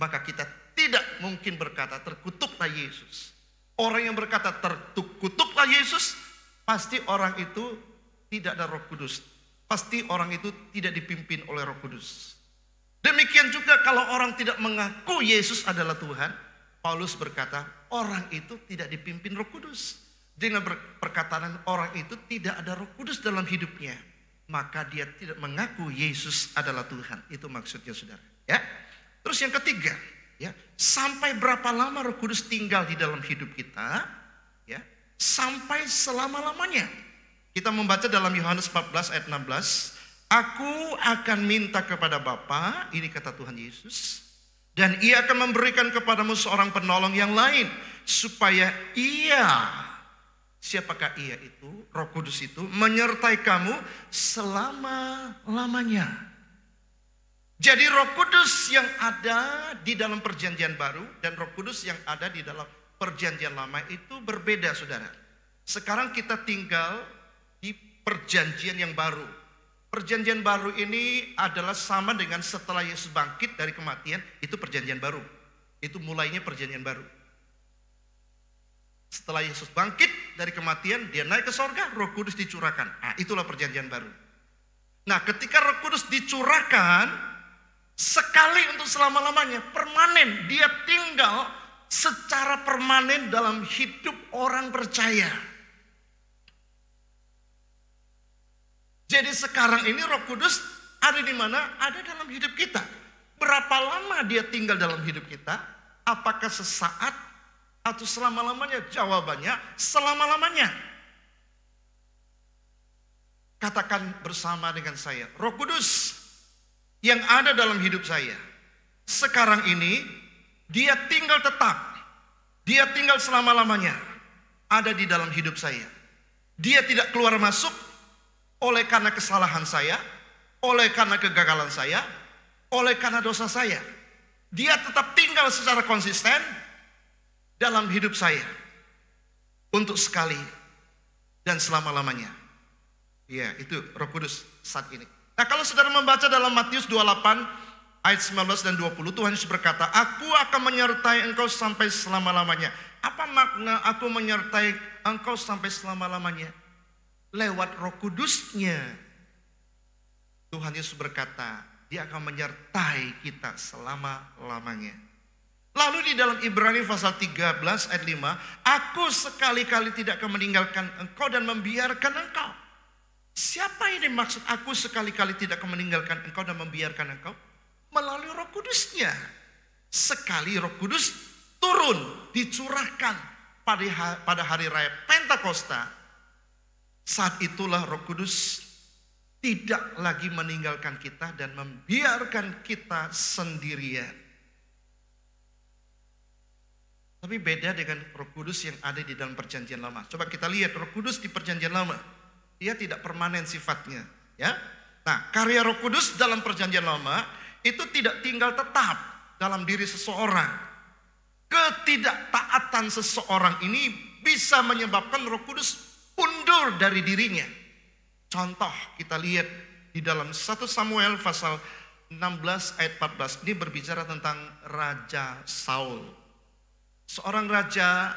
Maka kita tidak mungkin berkata terkutuklah Yesus. Orang yang berkata terkutuklah Yesus, pasti orang itu tidak ada Roh Kudus. Pasti orang itu tidak dipimpin oleh Roh Kudus. Demikian juga kalau orang tidak mengaku Yesus adalah Tuhan, Paulus berkata orang itu tidak dipimpin Roh Kudus. Dengan perkataan orang itu tidak ada Roh Kudus dalam hidupnya, maka dia tidak mengaku Yesus adalah Tuhan. Itu maksudnya, saudara. Ya. Terus yang ketiga, ya, sampai berapa lama Roh Kudus tinggal di dalam hidup kita? Ya, sampai selama-lamanya. Kita membaca dalam Yohanes 14 ayat 16, aku akan minta kepada Bapa, ini kata Tuhan Yesus, dan Ia akan memberikan kepadamu seorang penolong yang lain, supaya Ia, siapakah Ia itu? Roh Kudus itu menyertai kamu selama-lamanya. Jadi Roh Kudus yang ada di dalam perjanjian baru dan Roh Kudus yang ada di dalam perjanjian lama itu berbeda, saudara. Sekarang kita tinggal di perjanjian yang baru. Perjanjian baru ini adalah sama dengan setelah Yesus bangkit dari kematian, itu perjanjian baru. Itu mulainya perjanjian baru. Setelah Yesus bangkit dari kematian, dia naik ke sorga, Roh Kudus dicurahkan. Nah, itulah perjanjian baru. Nah, ketika Roh Kudus dicurahkan, sekali untuk selama-lamanya, permanen, dia tinggal secara permanen dalam hidup orang percaya. Jadi sekarang ini Roh Kudus ada di mana? Ada dalam hidup kita. Berapa lama dia tinggal dalam hidup kita? Apakah sesaat atau selama-lamanya? Jawabannya selama-lamanya. Katakan bersama dengan saya, Roh Kudus yang ada dalam hidup saya sekarang ini, dia tinggal tetap, dia tinggal selama-lamanya ada di dalam hidup saya. Dia tidak keluar masuk, oleh karena kesalahan saya, oleh karena kegagalan saya, oleh karena dosa saya. Dia tetap tinggal secara konsisten dalam hidup saya untuk sekali dan selama-lamanya. Ya, itu Roh Kudus saat ini. Nah, kalau saudara membaca dalam Matius 28 ayat 19 dan 20, Tuhan Yesus berkata, "Aku akan menyertai engkau sampai selama-lamanya." Apa makna aku menyertai engkau sampai selama-lamanya? Lewat Roh Kudus-Nya. Tuhan Yesus berkata, Dia akan menyertai kita selama-lamanya. Lalu di dalam Ibrani pasal 13 ayat 5, "Aku sekali-kali tidak akan meninggalkan engkau dan membiarkan engkau." Siapa ini maksud aku sekali-kali tidak akan meninggalkan engkau dan membiarkan engkau? Melalui Roh Kudus-Nya. Sekali Roh Kudus turun, dicurahkan pada hari raya Pentakosta. Saat itulah Roh Kudus tidak lagi meninggalkan kita dan membiarkan kita sendirian. Tapi beda dengan Roh Kudus yang ada di dalam Perjanjian Lama. Coba kita lihat Roh Kudus di Perjanjian Lama. Dia tidak permanen sifatnya, ya. Nah, karya Roh Kudus dalam Perjanjian Lama itu tidak tinggal tetap dalam diri seseorang. Ketidaktaatan seseorang ini bisa menyebabkan Roh Kudus undur dari dirinya. Contoh kita lihat di dalam 1 Samuel pasal 16 ayat 14. Ini berbicara tentang Raja Saul. Seorang raja,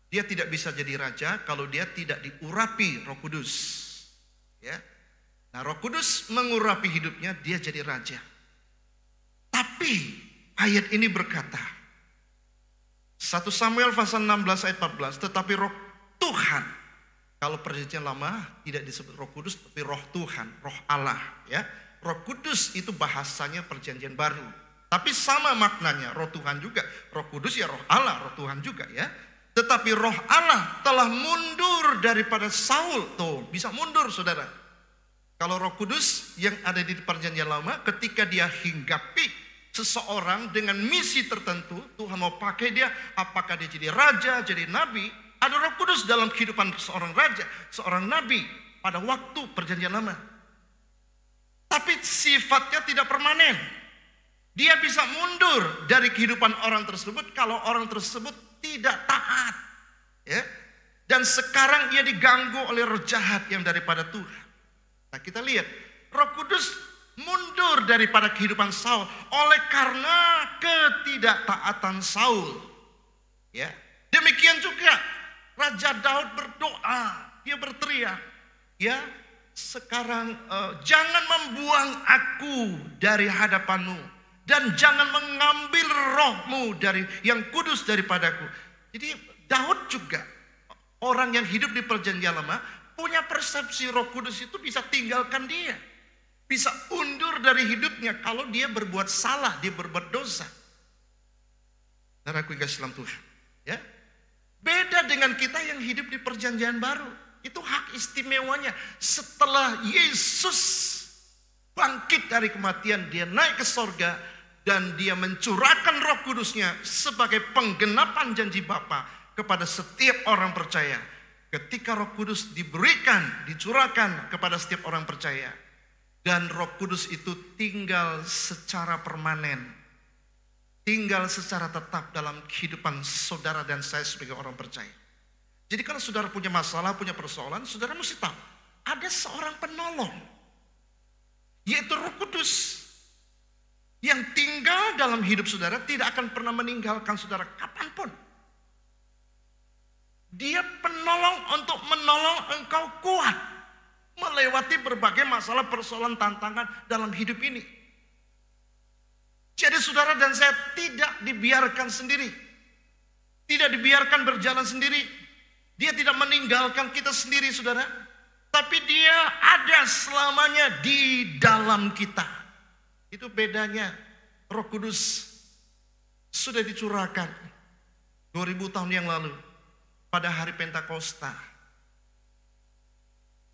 dia tidak bisa jadi raja kalau dia tidak diurapi Roh Kudus. Ya. Nah, Roh Kudus mengurapi hidupnya, dia jadi raja. Tapi ayat ini berkata, 1 Samuel pasal 16 ayat 14, "Tetapi Roh Tuhan," kalau Perjanjian Lama tidak disebut Roh Kudus, tapi Roh Tuhan, Roh Allah, ya. Roh Kudus itu bahasanya Perjanjian Baru. Tapi sama maknanya, Roh Tuhan juga. Roh Kudus ya Roh Allah, Roh Tuhan juga, ya. Tetapi Roh Allah telah mundur daripada Saul. Tuh, bisa mundur, saudara. Kalau Roh Kudus yang ada di Perjanjian Lama, ketika dia hinggapi seseorang dengan misi tertentu, Tuhan mau pakai dia, apakah dia jadi raja, jadi nabi, ada Roh Kudus dalam kehidupan seorang raja, seorang nabi pada waktu Perjanjian Lama. Tapi sifatnya tidak permanen. Dia bisa mundur dari kehidupan orang tersebut kalau orang tersebut tidak taat. Ya. Dan sekarang ia diganggu oleh roh jahat yang daripada Tuhan. Nah, kita lihat Roh Kudus mundur daripada kehidupan Saul oleh karena ketidaktaatan Saul. Ya. Demikian juga Raja Daud berdoa, dia berteriak, ya, sekarang jangan membuang aku dari hadapanmu dan jangan mengambil rohmu dari yang kudus daripadaku. Jadi Daud juga orang yang hidup di Perjanjian Lama punya persepsi Roh Kudus itu bisa tinggalkan dia, bisa undur dari hidupnya kalau dia berbuat salah, dia berbuat dosa. Saudaraku yang kasih dalam Tuhan, ya. Beda dengan kita yang hidup di Perjanjian Baru. Itu hak istimewanya. Setelah Yesus bangkit dari kematian, dia naik ke sorga dan dia mencurahkan Roh Kudus-Nya sebagai penggenapan janji Bapa kepada setiap orang percaya. Ketika Roh Kudus diberikan, dicurahkan kepada setiap orang percaya, dan Roh Kudus itu tinggal secara permanen, tinggal secara tetap dalam kehidupan saudara dan saya sebagai orang percaya. Jadi kalau saudara punya masalah, punya persoalan, saudara mesti tahu ada seorang penolong, yaitu Roh Kudus, yang tinggal dalam hidup saudara, tidak akan pernah meninggalkan saudara kapanpun. Dia penolong untuk menolong engkau kuat melewati berbagai masalah, persoalan, tantangan dalam hidup ini. Jadi saudara dan saya tidak dibiarkan sendiri. Tidak dibiarkan berjalan sendiri. Dia tidak meninggalkan kita sendiri, saudara. Tapi dia ada selamanya di dalam kita. Itu bedanya. Roh Kudus sudah dicurahkan 2000 tahun yang lalu pada hari Pentakosta.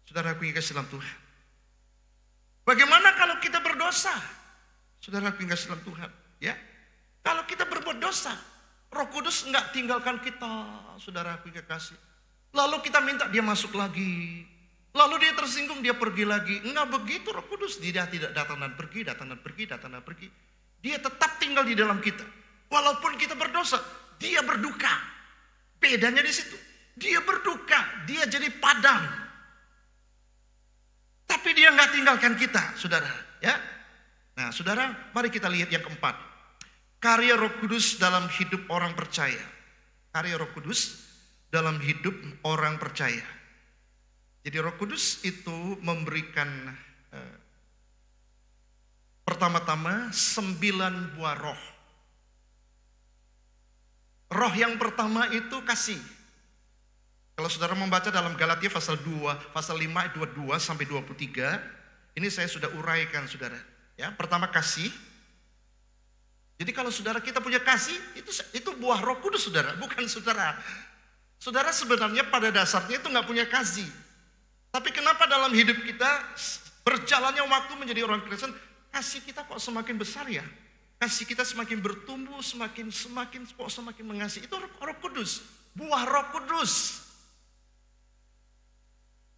Saudaraku yang kasih dalam Tuhan. Bagaimana kalau kita berdosa? Saudaraku yang kasih dalam Tuhan, ya. Kalau kita berbuat dosa, Roh Kudus enggak tinggalkan kita, saudaraku yang kasih. Lalu kita minta dia masuk lagi. Lalu dia tersinggung, dia pergi lagi. Enggak begitu Roh Kudus. Dia tidak datang dan pergi, datang dan pergi, datang dan pergi. Dia tetap tinggal di dalam kita. Walaupun kita berdosa, dia berduka. Bedanya di situ. Dia berduka, dia jadi padam. Tapi dia nggak tinggalkan kita, saudara. Ya. Nah, saudara, mari kita lihat yang keempat. Karya Roh Kudus dalam hidup orang percaya. Karya Roh Kudus dalam hidup orang percaya. Jadi Roh Kudus itu memberikan pertama-tama 9 buah roh. Roh yang pertama itu kasih. Kalau saudara membaca dalam Galatia pasal 2, pasal 5 ayat 22 sampai 23, ini saya sudah uraikan saudara. Ya, pertama kasih. Jadi kalau saudara kita punya kasih, itu buah Roh Kudus saudara, bukan saudara. Saudara sebenarnya pada dasarnya itu nggak punya kasih. Tapi kenapa dalam hidup kita berjalannya waktu menjadi orang Kristen, kasih kita kok semakin besar ya? Kasih kita semakin bertumbuh, semakin mengasihi. Itu Roh Kudus, buah Roh Kudus.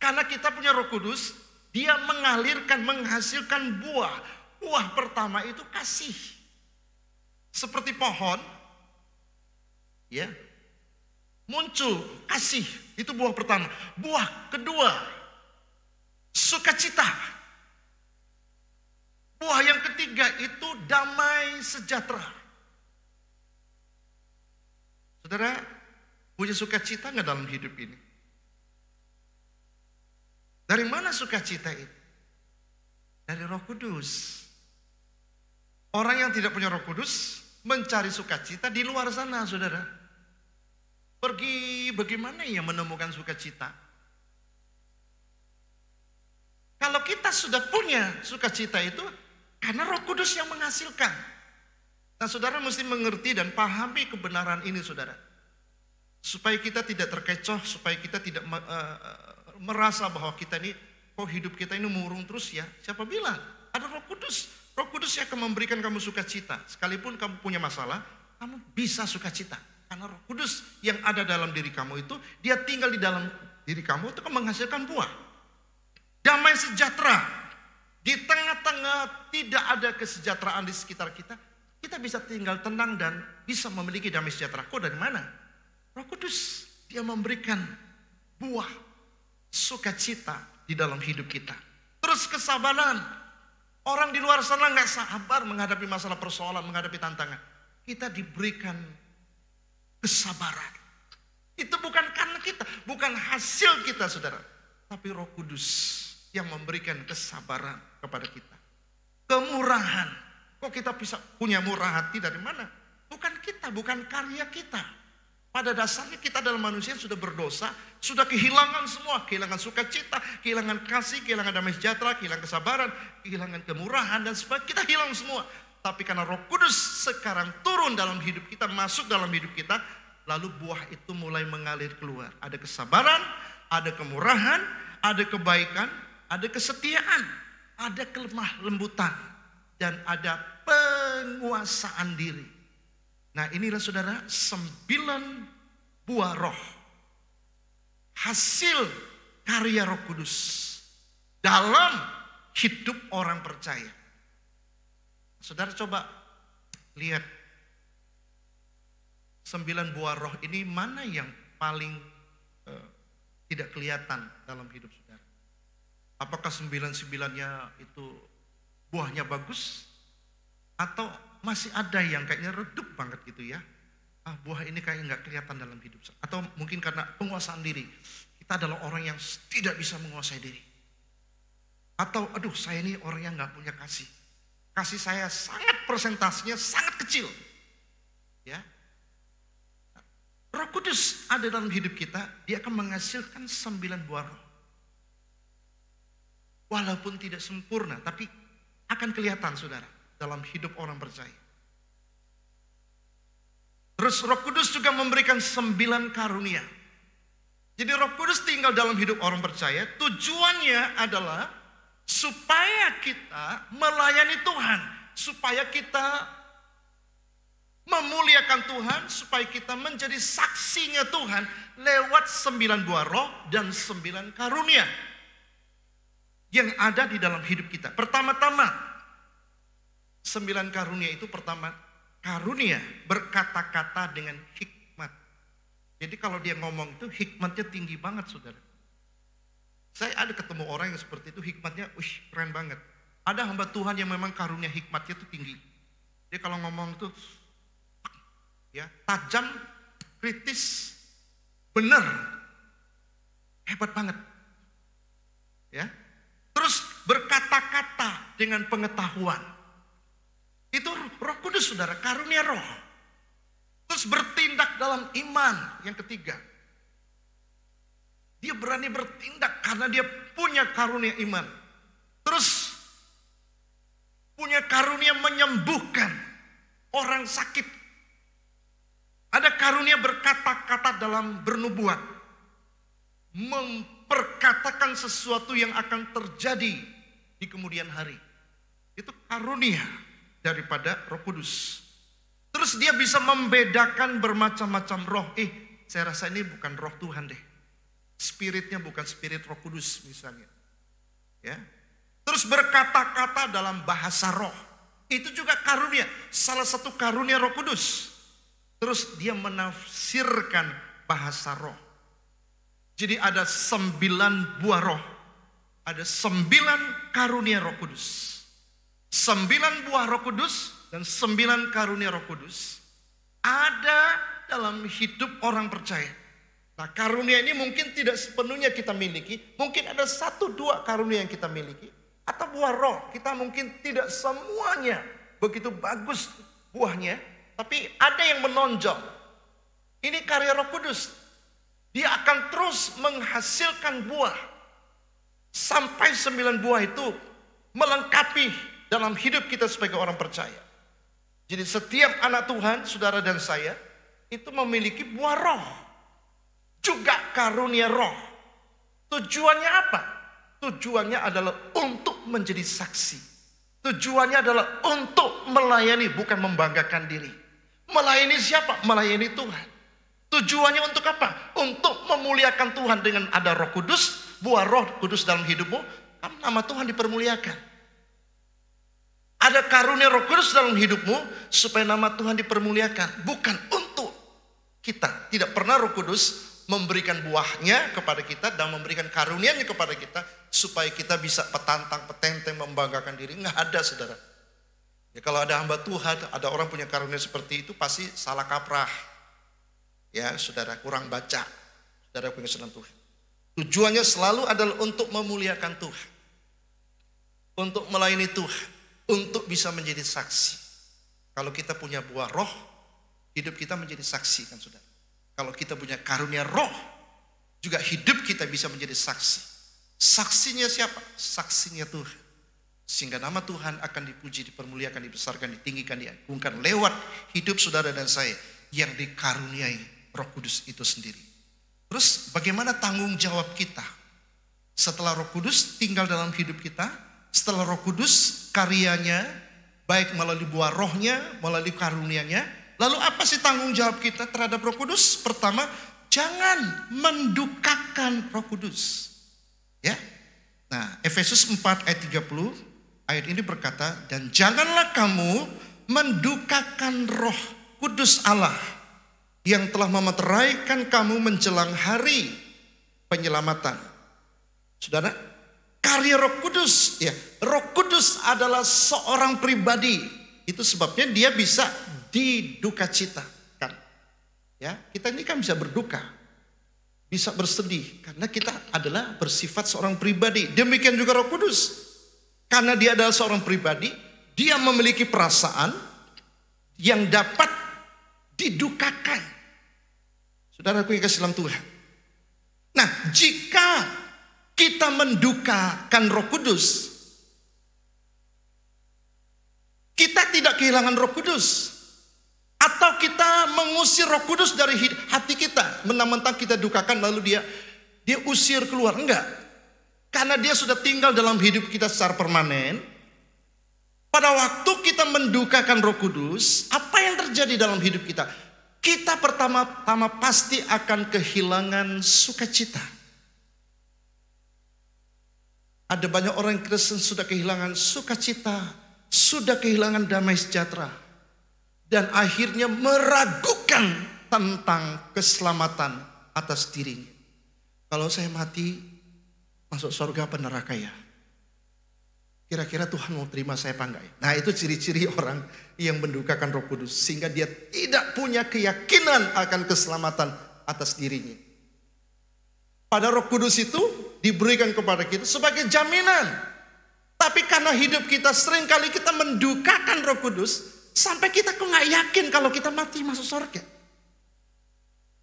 Karena kita punya Roh Kudus, dia mengalirkan, menghasilkan buah. Buah pertama itu kasih. Seperti pohon, ya, muncul kasih, itu buah pertama. Buah kedua, sukacita. Buah yang ketiga itu damai sejahtera. Saudara, punya sukacita nggak dalam hidup ini? Dari mana sukacita itu? Dari Roh Kudus. Orang yang tidak punya Roh Kudus mencari sukacita di luar sana, saudara. Pergi bagaimana ya menemukan sukacita? Kalau kita sudah punya sukacita itu, karena Roh Kudus yang menghasilkan. Nah, saudara mesti mengerti dan pahami kebenaran ini, saudara. Supaya kita tidak terkecoh, supaya kita tidak merasa bahwa kita ini, kok hidup kita ini murung terus ya. Siapa bilang? Ada Roh Kudus. Roh Kudus yang akan memberikan kamu sukacita. Sekalipun kamu punya masalah, kamu bisa sukacita. Karena Roh Kudus yang ada dalam diri kamu itu, dia tinggal di dalam diri kamu itu akan menghasilkan buah. Damai sejahtera. Di tengah-tengah tidak ada kesejahteraan di sekitar kita, kita bisa tinggal tenang dan bisa memiliki damai sejahtera. Kok dari mana? Roh Kudus, dia memberikan buah sukacita di dalam hidup kita. Terus kesabaran. Orang di luar sana nggak sabar menghadapi masalah persoalan, menghadapi tantangan. Kita diberikan kesabaran. Itu bukan karena kita, bukan hasil kita, saudara. Tapi Roh Kudus yang memberikan kesabaran kepada kita. Kemurahan. Kok kita bisa punya murah hati dari mana? Bukan kita, bukan karya kita. Pada dasarnya kita adalah manusia yang sudah berdosa, sudah kehilangan semua. Kehilangan sukacita, kehilangan kasih, kehilangan damai sejahtera, kehilangan kesabaran, kehilangan kemurahan, dan sebagainya. Kita hilang semua. Tapi karena Roh Kudus sekarang turun dalam hidup kita, masuk dalam hidup kita, lalu buah itu mulai mengalir keluar. Ada kesabaran, ada kemurahan, ada kebaikan, ada kesetiaan, ada kelemah lembutan, dan ada penguasaan diri. Nah, inilah saudara 9 buah roh. Hasil karya Roh Kudus dalam hidup orang percaya. Saudara coba lihat 9 buah roh ini mana yang paling tidak kelihatan dalam hidup saudara. Apakah 9-9-nya itu buahnya bagus? Atau masih ada yang kayaknya redup banget gitu ya. Buah ini kayaknya nggak kelihatan dalam hidup. Atau mungkin karena penguasaan diri. Kita adalah orang yang tidak bisa menguasai diri. Atau aduh saya ini orang yang nggak punya kasih. Kasih saya sangat persentasenya sangat kecil. Ya. Roh Kudus ada dalam hidup kita. Dia akan menghasilkan 9 buah roh. Walaupun tidak sempurna, tapi akan kelihatan saudara dalam hidup orang percaya. Terus Roh Kudus juga memberikan 9 karunia. Jadi Roh Kudus tinggal dalam hidup orang percaya. Tujuannya adalah supaya kita melayani Tuhan. Supaya kita memuliakan Tuhan. Supaya kita menjadi saksinya Tuhan lewat 9 buah roh dan 9 karunia. yang ada di dalam hidup kita. Pertama-tama, 9 karunia itu pertama, karunia berkata-kata dengan hikmat. Jadi kalau dia ngomong itu hikmatnya tinggi banget, saudara. Saya ada ketemu orang yang seperti itu, hikmatnya keren banget. Ada hamba Tuhan yang memang karunia hikmatnya itu tinggi. Dia kalau ngomong itu ya tajam, kritis, benar, hebat banget. Ya, terus berkata-kata dengan pengetahuan. Itu Roh Kudus, saudara, karunia roh. Terus bertindak dalam iman, yang ketiga. Dia berani bertindak karena dia punya karunia iman. Terus punya karunia menyembuhkan orang sakit. Ada karunia berkata-kata dalam bernubuat. Memperkatakan sesuatu yang akan terjadi di kemudian hari. Itu karunia daripada Roh Kudus. Terus dia bisa membedakan bermacam-macam roh. Saya rasa ini bukan roh Tuhan deh. Spiritnya bukan spirit Roh Kudus misalnya. Ya. Terus berkata-kata dalam bahasa roh. Itu juga karunia. Salah satu karunia Roh Kudus. Terus dia menafsirkan bahasa roh. Jadi ada 9 buah roh. Ada 9 karunia Roh Kudus. 9 buah Roh Kudus dan 9 karunia Roh Kudus ada dalam hidup orang percaya. Nah, karunia ini mungkin tidak sepenuhnya kita miliki. Mungkin ada 1-2 karunia yang kita miliki. Atau buah roh, kita mungkin tidak semuanya begitu bagus buahnya. Tapi ada yang menonjol. Ini karya Roh Kudus. Dia akan terus menghasilkan buah. Sampai 9 buah itu melengkapi dalam hidup kita sebagai orang percaya. Jadi setiap anak Tuhan, saudara dan saya, itu memiliki buah roh. Juga karunia roh. Tujuannya apa? Tujuannya adalah untuk menjadi saksi. Tujuannya adalah untuk melayani, bukan membanggakan diri. Melayani siapa? Melayani Tuhan. Tujuannya untuk apa? Untuk memuliakan Tuhan dengan ada Roh Kudus, buah Roh Kudus dalam hidupmu, nama Tuhan dipermuliakan. Ada karunia Roh Kudus dalam hidupmu supaya nama Tuhan dipermuliakan, bukan untuk kita. Tidak pernah Roh Kudus memberikan buahnya kepada kita dan memberikan karunia-Nya kepada kita supaya kita bisa petantang-petenteng membanggakan diri. Nggak ada, saudara. Ya, kalau ada hamba Tuhan, ada orang punya karunia seperti itu pasti salah kaprah. Ya, saudara, kurang baca. Saudara punya kesenangan Tuhan. Tujuannya selalu adalah untuk memuliakan Tuhan. Untuk melayani Tuhan. Untuk bisa menjadi saksi. Kalau kita punya buah roh, hidup kita menjadi saksi, kan saudara. Kalau kita punya karunia roh, juga hidup kita bisa menjadi saksi. Saksinya siapa? Saksinya Tuhan. Sehingga nama Tuhan akan dipuji, dipermuliakan, dibesarkan, ditinggikan, diagungkan lewat hidup saudara dan saya yang dikaruniai Roh Kudus itu sendiri. Terus bagaimana tanggung jawab kita? Setelah Roh Kudus tinggal dalam hidup kita, setelah Roh Kudus karyanya, baik melalui buah rohnya, melalui karunia-Nya, lalu apa sih tanggung jawab kita terhadap Roh Kudus? Pertama, jangan mendukakan Roh Kudus. Ya. Nah, Efesus 4 ayat 30, ayat ini berkata, dan janganlah kamu mendukakan Roh Kudus Allah yang telah memeteraikan kamu menjelang hari penyelamatan. Saudara, karya Roh Kudus, ya, Roh Kudus adalah seorang pribadi. Itu sebabnya dia bisa didukacitakan. Ya, kita ini kan bisa berduka, bisa bersedih karena kita adalah bersifat seorang pribadi. Demikian juga Roh Kudus. Karena dia adalah seorang pribadi, dia memiliki perasaan yang dapat didukakan. Saudaraku yang kasih dalam Tuhan. Nah, jika kita mendukakan Roh Kudus, kita tidak kehilangan Roh Kudus. Atau kita mengusir Roh Kudus dari hati kita. Mentang-mentang kita dukakan lalu dia usir keluar. Enggak. Karena dia sudah tinggal dalam hidup kita secara permanen. Pada waktu kita mendukakan Roh Kudus, apa yang terjadi dalam hidup kita? Kita pertama-tama pasti akan kehilangan sukacita. Ada banyak orang Kristen sudah kehilangan sukacita, sudah kehilangan damai sejahtera, dan akhirnya meragukan tentang keselamatan atas dirinya. Kalau saya mati, masuk surga apa neraka ya? Kira-kira Tuhan mau terima saya apa enggak ya? Nah, itu ciri-ciri orang yang mendukakan Roh Kudus, sehingga dia tidak punya keyakinan akan keselamatan atas dirinya. Pada Roh Kudus itu diberikan kepada kita sebagai jaminan. Tapi karena hidup kita seringkali kita mendukakan Roh Kudus, sampai kita kok nggak yakin kalau kita mati masuk surga.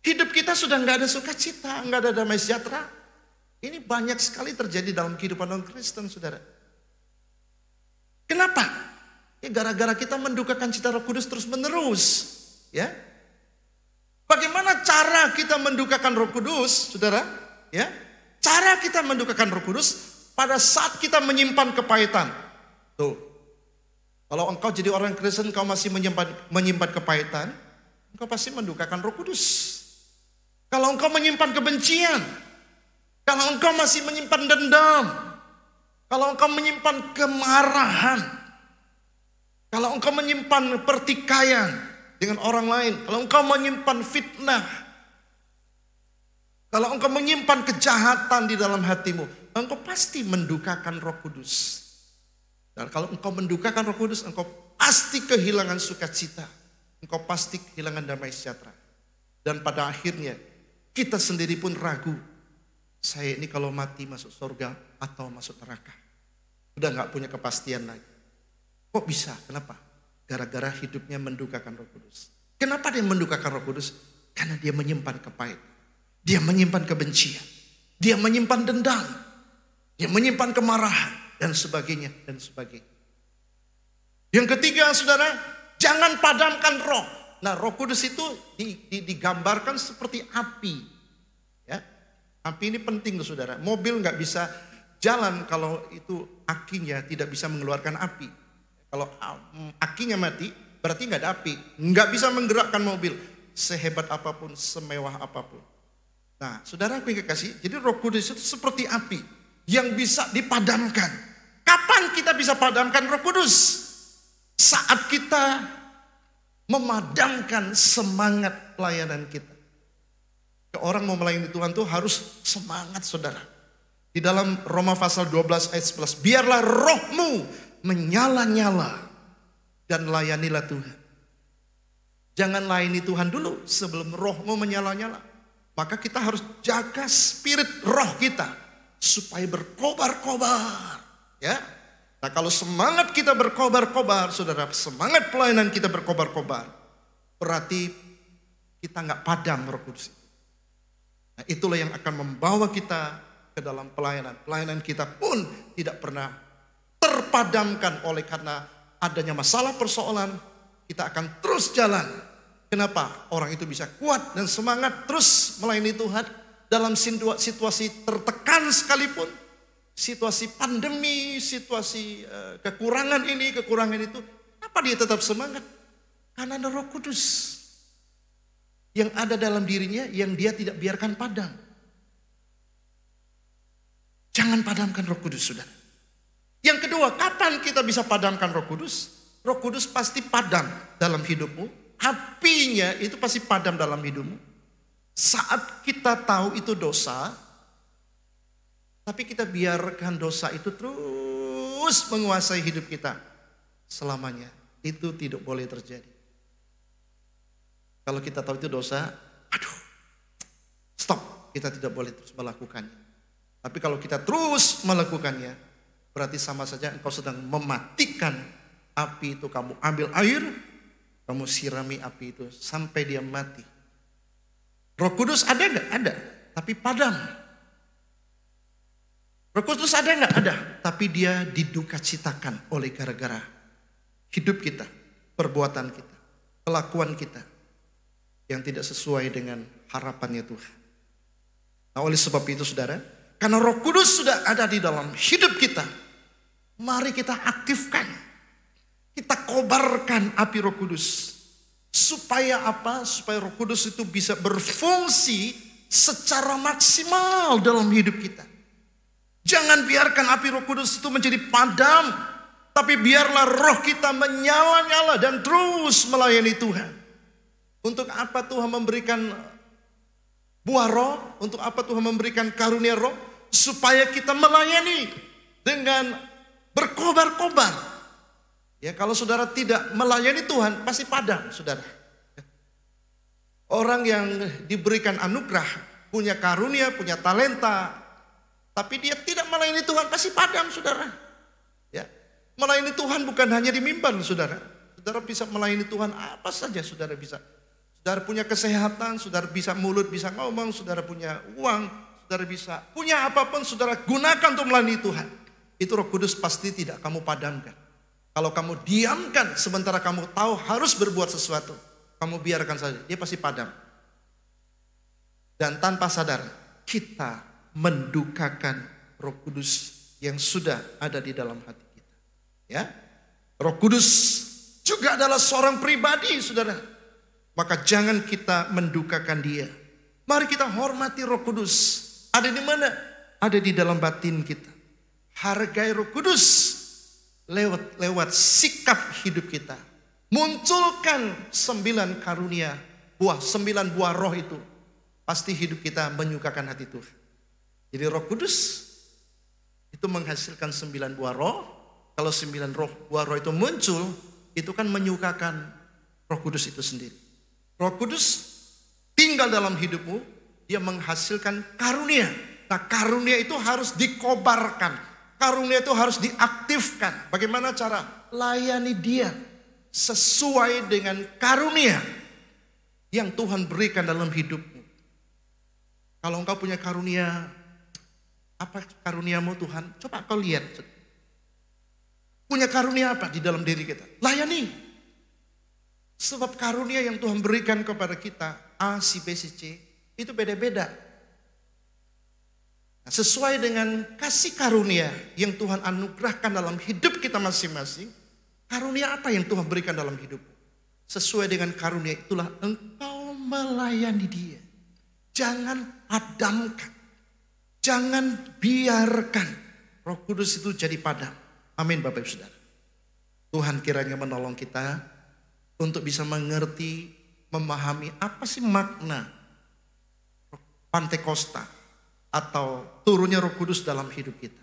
Hidup kita sudah nggak ada sukacita, nggak ada damai sejahtera. Ini banyak sekali terjadi dalam kehidupan orang Kristen, saudara. Kenapa? Ya gara-gara kita mendukakan cita Roh Kudus terus menerus. Ya. Bagaimana cara kita mendukakan Roh Kudus, saudara? Ya. Cara kita mendukakan Roh Kudus pada saat kita menyimpan kepahitan. Tuh. Kalau engkau jadi orang Kristen, engkau masih menyimpan kepahitan, engkau pasti mendukakan Roh Kudus. Kalau engkau menyimpan kebencian, kalau engkau masih menyimpan dendam, kalau engkau menyimpan kemarahan, kalau engkau menyimpan pertikaian dengan orang lain, kalau engkau menyimpan fitnah, kalau engkau menyimpan kejahatan di dalam hatimu, engkau pasti mendukakan Roh Kudus. Dan kalau engkau mendukakan Roh Kudus, engkau pasti kehilangan sukacita, engkau pasti kehilangan damai sejahtera. Dan pada akhirnya kita sendiri pun ragu, saya ini kalau mati masuk surga atau masuk neraka. Udah gak punya kepastian lagi. Kok bisa? Kenapa? Gara-gara hidupnya mendukakan Roh Kudus. Kenapa dia mendukakan Roh Kudus? Karena dia menyimpan kepahitan, dia menyimpan kebencian, dia menyimpan dendam, dia menyimpan kemarahan, dan sebagainya, dan sebagainya. Yang ketiga, saudara, jangan padamkan roh. Nah, Roh Kudus itu digambarkan seperti api. Ya, api ini penting tuh, saudara. Mobil nggak bisa jalan kalau itu akinya tidak bisa mengeluarkan api. Kalau akinya mati, berarti nggak ada api, nggak bisa menggerakkan mobil sehebat apapun, semewah apapun. Nah, saudara, aku yang kekasih, jadi Roh Kudus itu seperti api yang bisa dipadamkan. Kapan kita bisa padamkan Roh Kudus? Saat kita memadamkan semangat pelayanan kita. Orang mau melayani Tuhan tuh harus semangat, saudara. Di dalam Roma pasal 12 ayat 11, biarlah rohmu menyala-nyala dan layanilah Tuhan. Jangan layani Tuhan dulu sebelum rohmu menyala-nyala. Maka kita harus jaga spirit roh kita supaya berkobar-kobar. Ya. Nah, kalau semangat kita berkobar-kobar, saudara, semangat pelayanan kita berkobar-kobar, berarti kita nggak padam Roh Kudus. Nah, itulah yang akan membawa kita ke dalam pelayanan. Pelayanan kita pun tidak pernah terpadamkan oleh karena adanya masalah persoalan. Kita akan terus jalan. Kenapa? Orang itu bisa kuat dan semangat terus melayani Tuhan dalam situasi tertekan sekalipun. Situasi pandemi, situasi kekurangan ini, kekurangan itu. Kenapa dia tetap semangat? Karena ada Roh Kudus yang ada dalam dirinya yang dia tidak biarkan padam. Jangan padamkan Roh Kudus, saudara. Yang kedua, kapan kita bisa padamkan Roh Kudus? Roh Kudus pasti padam dalam hidupmu. Apinya itu pasti padam dalam hidupmu. Saat kita tahu itu dosa, tapi kita biarkan dosa itu terus menguasai hidup kita selamanya. Itu tidak boleh terjadi. Kalau kita tahu itu dosa, stop. Kita tidak boleh terus melakukannya. Tapi kalau kita terus melakukannya, berarti sama saja engkau sedang mematikan api itu. Kamu ambil air, kamu sirami api itu sampai dia mati. Roh Kudus ada enggak? Ada, tapi padam. Roh Kudus ada enggak? Ada, tapi dia didukacitakan oleh gara-gara hidup kita, perbuatan kita, kelakuan kita yang tidak sesuai dengan harapannya Tuhan. Nah, oleh sebab itu, saudara, karena Roh Kudus sudah ada di dalam hidup kita, mari kita aktifkan, kita kobarkan api Roh Kudus. Supaya apa? Supaya Roh Kudus itu bisa berfungsi secara maksimal dalam hidup kita. Jangan biarkan api Roh Kudus itu menjadi padam, tapi biarlah roh kita menyala-nyala dan terus melayani Tuhan. Untuk apa Tuhan memberikan buah roh? Untuk apa Tuhan memberikan karunia roh? Supaya kita melayani dengan berkobar-kobar. Ya, kalau saudara tidak melayani Tuhan, pasti padam, saudara. Orang yang diberikan anugerah, punya karunia, punya talenta, tapi dia tidak melayani Tuhan, pasti padam, saudara. Ya, melayani Tuhan bukan hanya di mimbar, saudara. Saudara bisa melayani Tuhan apa saja, saudara bisa. Saudara punya kesehatan, saudara bisa mulut, bisa ngomong, saudara punya uang, saudara bisa punya apapun, saudara gunakan untuk melayani Tuhan. Itu Roh Kudus pasti tidak kamu padamkan. Kalau kamu diamkan sementara kamu tahu harus berbuat sesuatu, kamu biarkan saja, dia pasti padam. Dan tanpa sadar kita mendukakan Roh Kudus yang sudah ada di dalam hati kita. Ya, Roh Kudus juga adalah seorang pribadi, saudara. Maka jangan kita mendukakan dia. Mari kita hormati Roh Kudus. Ada di mana? Ada di dalam batin kita. Hargai Roh Kudus lewat sikap hidup kita. Munculkan 9 karunia, 9 buah roh itu. Pasti hidup kita menyukakan hati Tuhan. Jadi Roh Kudus itu menghasilkan 9 buah roh. Kalau 9 buah roh itu muncul, itu kan menyukakan Roh Kudus itu sendiri. Roh Kudus tinggal dalam hidupmu, dia menghasilkan karunia. Nah, karunia itu harus dikobarkan. Karunia itu harus diaktifkan. Bagaimana cara? Layani dia sesuai dengan karunia yang Tuhan berikan dalam hidupmu. Kalau engkau punya karunia, apa karuniamu Tuhan? Coba kau lihat. Punya karunia apa di dalam diri kita? Layani. Sebab karunia yang Tuhan berikan kepada kita, A, C, B, C, C, itu beda-beda. Nah, sesuai dengan kasih karunia yang Tuhan anugerahkan dalam hidup kita masing-masing, karunia apa yang Tuhan berikan dalam hidup? Sesuai dengan karunia itulah engkau melayani dia. Jangan padamkan. Jangan biarkan Roh Kudus itu jadi padam. Amin, Bapak Ibu Saudara. Tuhan kiranya menolong kita untuk bisa mengerti, memahami apa sih makna Pantekosta atau turunnya Roh Kudus dalam hidup kita.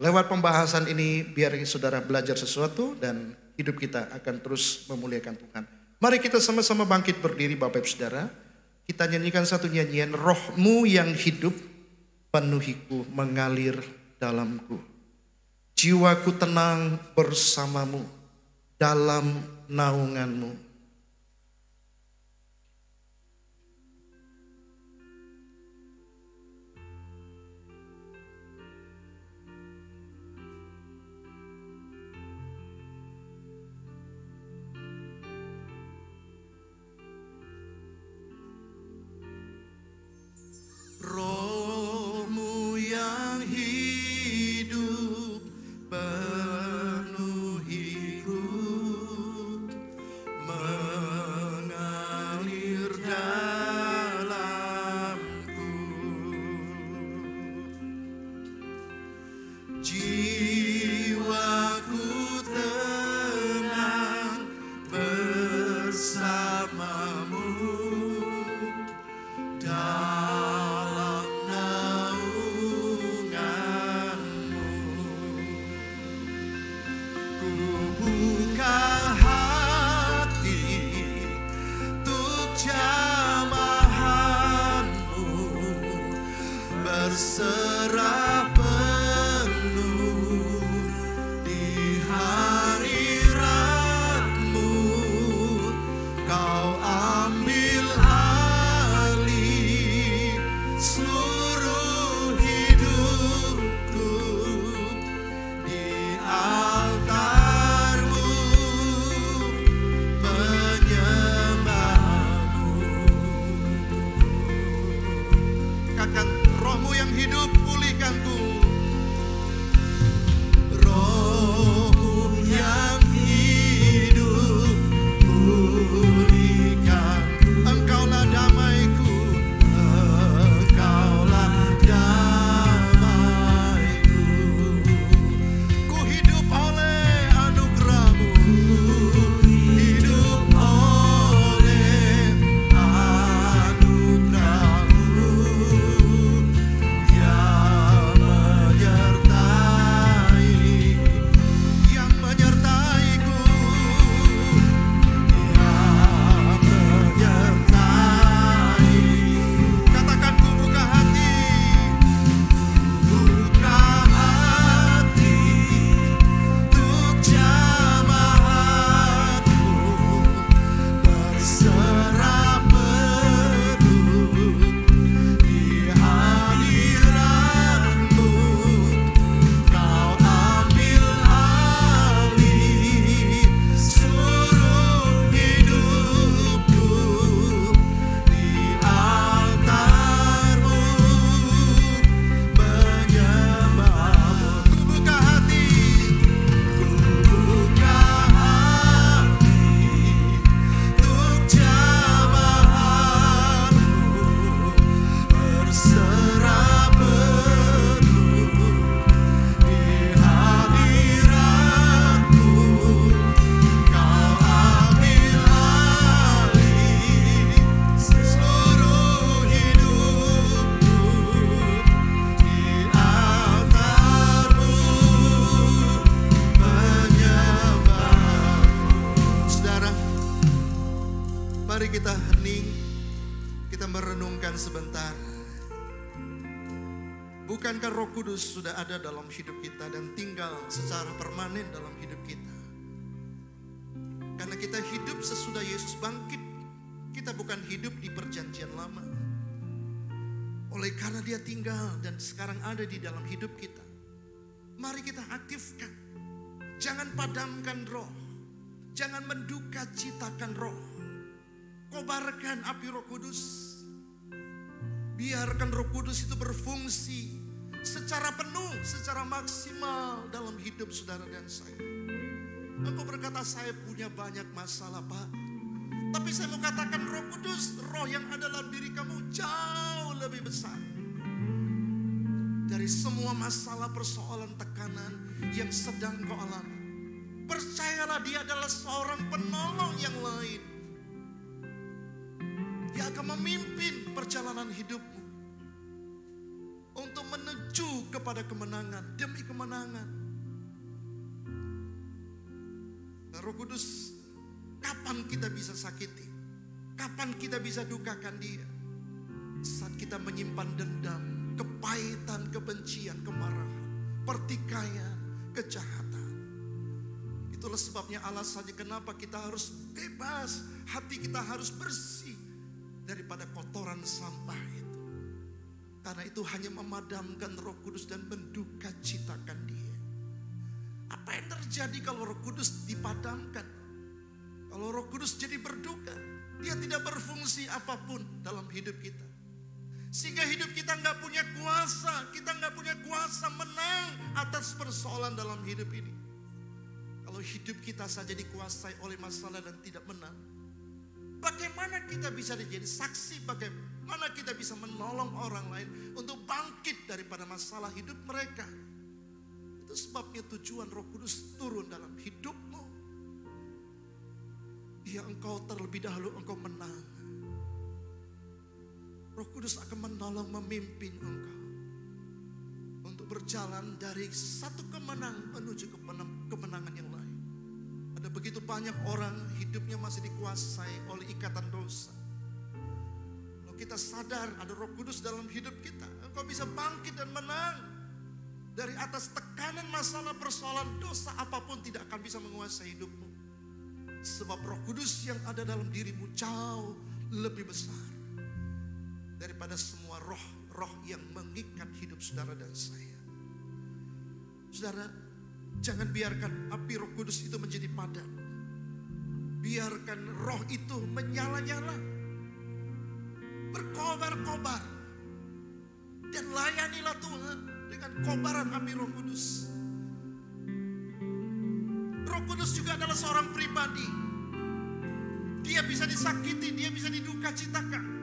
Lewat pembahasan ini biar saudara belajar sesuatu dan hidup kita akan terus memuliakan Tuhan. Mari kita sama-sama bangkit berdiri Bapak Ibu Saudara. Kita nyanyikan satu nyanyian, Rohmu yang hidup penuhiku mengalir dalamku. Jiwaku tenang bersamamu dalam naunganmu. Rohmu yang hidup penuhiku Mari kita hening, kita merenungkan sebentar. Bukankah Roh Kudus sudah ada dalam hidup kita dan tinggal secara permanen dalam hidup kita? Karena kita hidup sesudah Yesus bangkit, kita bukan hidup di perjanjian lama. Oleh karena dia tinggal dan sekarang ada di dalam hidup kita, mari kita aktifkan. Jangan padamkan roh, jangan menduka citakan roh. Kobarkan api Roh Kudus. Biarkan Roh Kudus itu berfungsi secara penuh, secara maksimal dalam hidup saudara dan saya. Engkau berkata, saya punya banyak masalah, Pak. Tapi saya mau katakan, Roh Kudus, roh yang ada dalam diri kamu jauh lebih besar dari semua masalah, persoalan, tekanan yang sedang kau alami. Percayalah, dia adalah seorang penolong yang lain. Dia akan memimpin perjalanan hidupmu untuk menuju kepada kemenangan demi kemenangan. Roh Kudus, kapan kita bisa sakiti? Kapan kita bisa dukakan dia? Saat kita menyimpan dendam, kepahitan, kebencian, kemarahan, pertikaian, kejahatan. Itulah sebabnya alasannya kenapa kita harus bebas, hati kita harus bersih daripada kotoran sampah itu. Karena itu hanya memadamkan Roh Kudus dan menduka citakan dia. Apa yang terjadi kalau Roh Kudus dipadamkan? Kalau Roh Kudus jadi berduka, dia tidak berfungsi apapun dalam hidup kita. Sehingga hidup kita nggak punya kuasa, kita nggak punya kuasa menang atas persoalan dalam hidup ini. Kalau hidup kita saja dikuasai oleh masalah dan tidak menang, bagaimana kita bisa menjadi saksi? Bagaimana kita bisa menolong orang lain untuk bangkit daripada masalah hidup mereka? Itu sebabnya tujuan Roh Kudus turun dalam hidupmu. Dia engkau terlebih dahulu engkau menang. Roh Kudus akan menolong, memimpin engkau untuk berjalan dari satu kemenangan menuju ke kemenangan yang lain. Ada begitu banyak orang hidupnya masih dikuasai oleh ikatan dosa. Kalau kita sadar ada Roh Kudus dalam hidup kita, engkau bisa bangkit dan menang. Dari atas tekanan masalah, persoalan, dosa apapun tidak akan bisa menguasai hidupmu. Sebab Roh Kudus yang ada dalam dirimu jauh lebih besar daripada semua roh-roh yang mengikat hidup saudara dan saya. Saudara, jangan biarkan api Roh Kudus itu menjadi padam. Biarkan roh itu menyala-nyala, berkobar-kobar, dan layanilah Tuhan dengan kobaran api Roh Kudus. Roh Kudus juga adalah seorang pribadi. Dia bisa disakiti, dia bisa diduka citakan.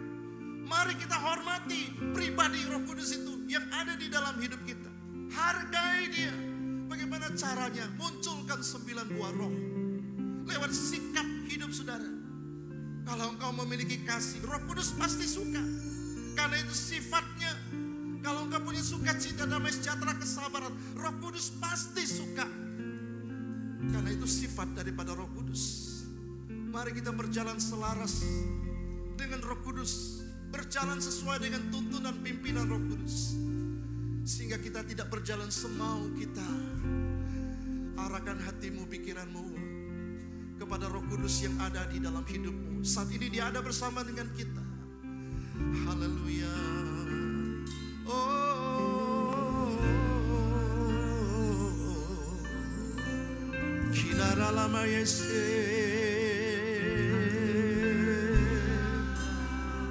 Mari kita hormati pribadi Roh Kudus itu yang ada di dalam hidup kita. Hargai dia. Bagaimana caranya? Munculkan 9 buah roh lewat sikap hidup saudara. Kalau engkau memiliki kasih, Roh Kudus pasti suka. Karena itu sifatnya. Kalau engkau punya sukacita, damai sejahtera, kesabaran, Roh Kudus pasti suka. Karena itu sifat daripada Roh Kudus. Mari kita berjalan selaras dengan Roh Kudus, berjalan sesuai dengan tuntunan pimpinan Roh Kudus, sehingga kita tidak berjalan semau kita. Arahkan hatimu, pikiranmu kepada Roh Kudus yang ada di dalam hidupmu. Saat ini dia ada bersama dengan kita. Haleluya. Kinara lama yese,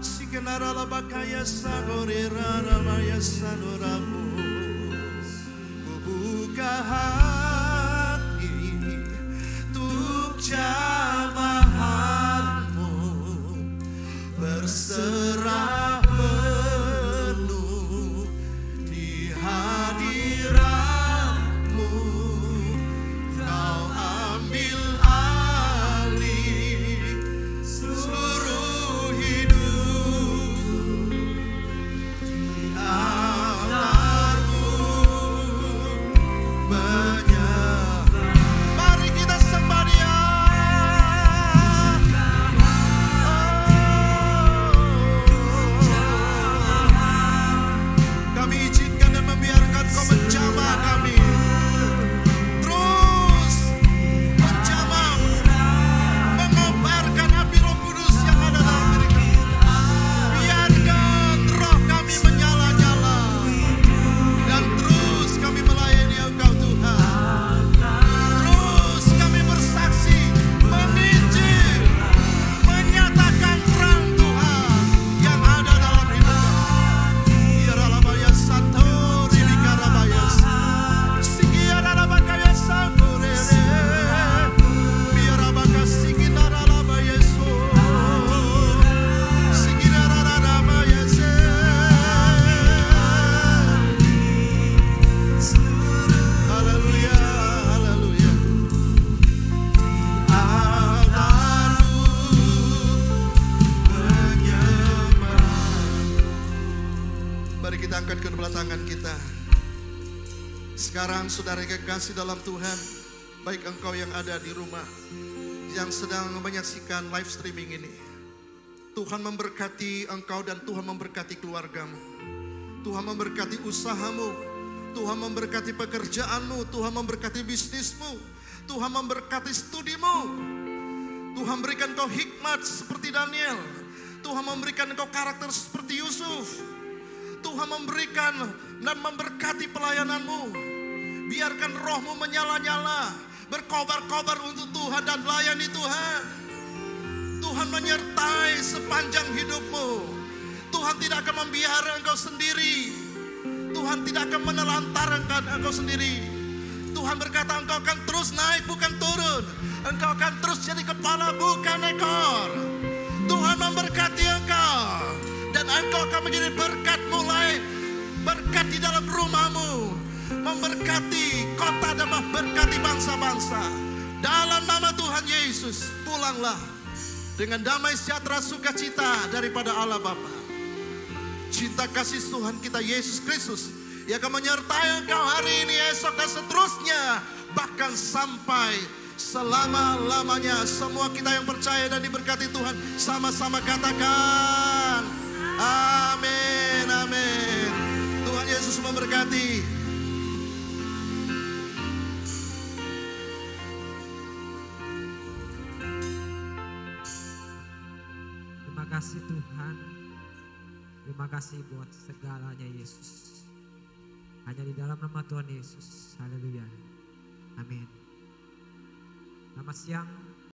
si kinara la bakaya sanorera lama yasanoramu. Kubuka hati untuk jamahanmu, berserah penuh di hadiratmu. Kau ambil alih seluruh hidup di altarmu. sebelah tangan kita. Sekarang saudara yang kekasih dalam Tuhan, baik engkau yang ada di rumah, yang sedang menyaksikan live streaming ini, Tuhan memberkati engkau dan Tuhan memberkati keluargamu. Tuhan memberkati usahamu, Tuhan memberkati pekerjaanmu, Tuhan memberkati bisnismu, Tuhan memberkati studimu. Tuhan berikan kau hikmat seperti Daniel, Tuhan memberikan engkau karakter seperti Yusuf. Tuhan memberikan dan memberkati pelayananmu. Biarkan rohmu menyala-nyala, berkobar-kobar untuk Tuhan dan layani Tuhan. Tuhan menyertai sepanjang hidupmu. Tuhan tidak akan membiarkan engkau sendiri. Tuhan tidak akan menelantarkan engkau sendiri. Tuhan berkata engkau akan terus naik bukan turun. Engkau akan terus jadi kepala bukan ekor. Tuhan memberkati engkau. Dan engkau akan menjadi berkat, mulai berkat di dalam rumahmu, memberkati kota dan memberkati bangsa-bangsa. Dalam nama Tuhan Yesus, pulanglah dengan damai sejahtera sukacita daripada Allah Bapa. Cinta kasih Tuhan kita Yesus Kristus yang akan menyertai engkau hari ini, esok dan seterusnya, bahkan sampai selama-lamanya. Semua kita yang percaya dan diberkati Tuhan sama-sama katakan amin, amin. Tuhan Yesus memberkati. Terima kasih Tuhan. Terima kasih buat segalanya Yesus. Hanya di dalam nama Tuhan Yesus. Haleluya. Amin. Selamat siang.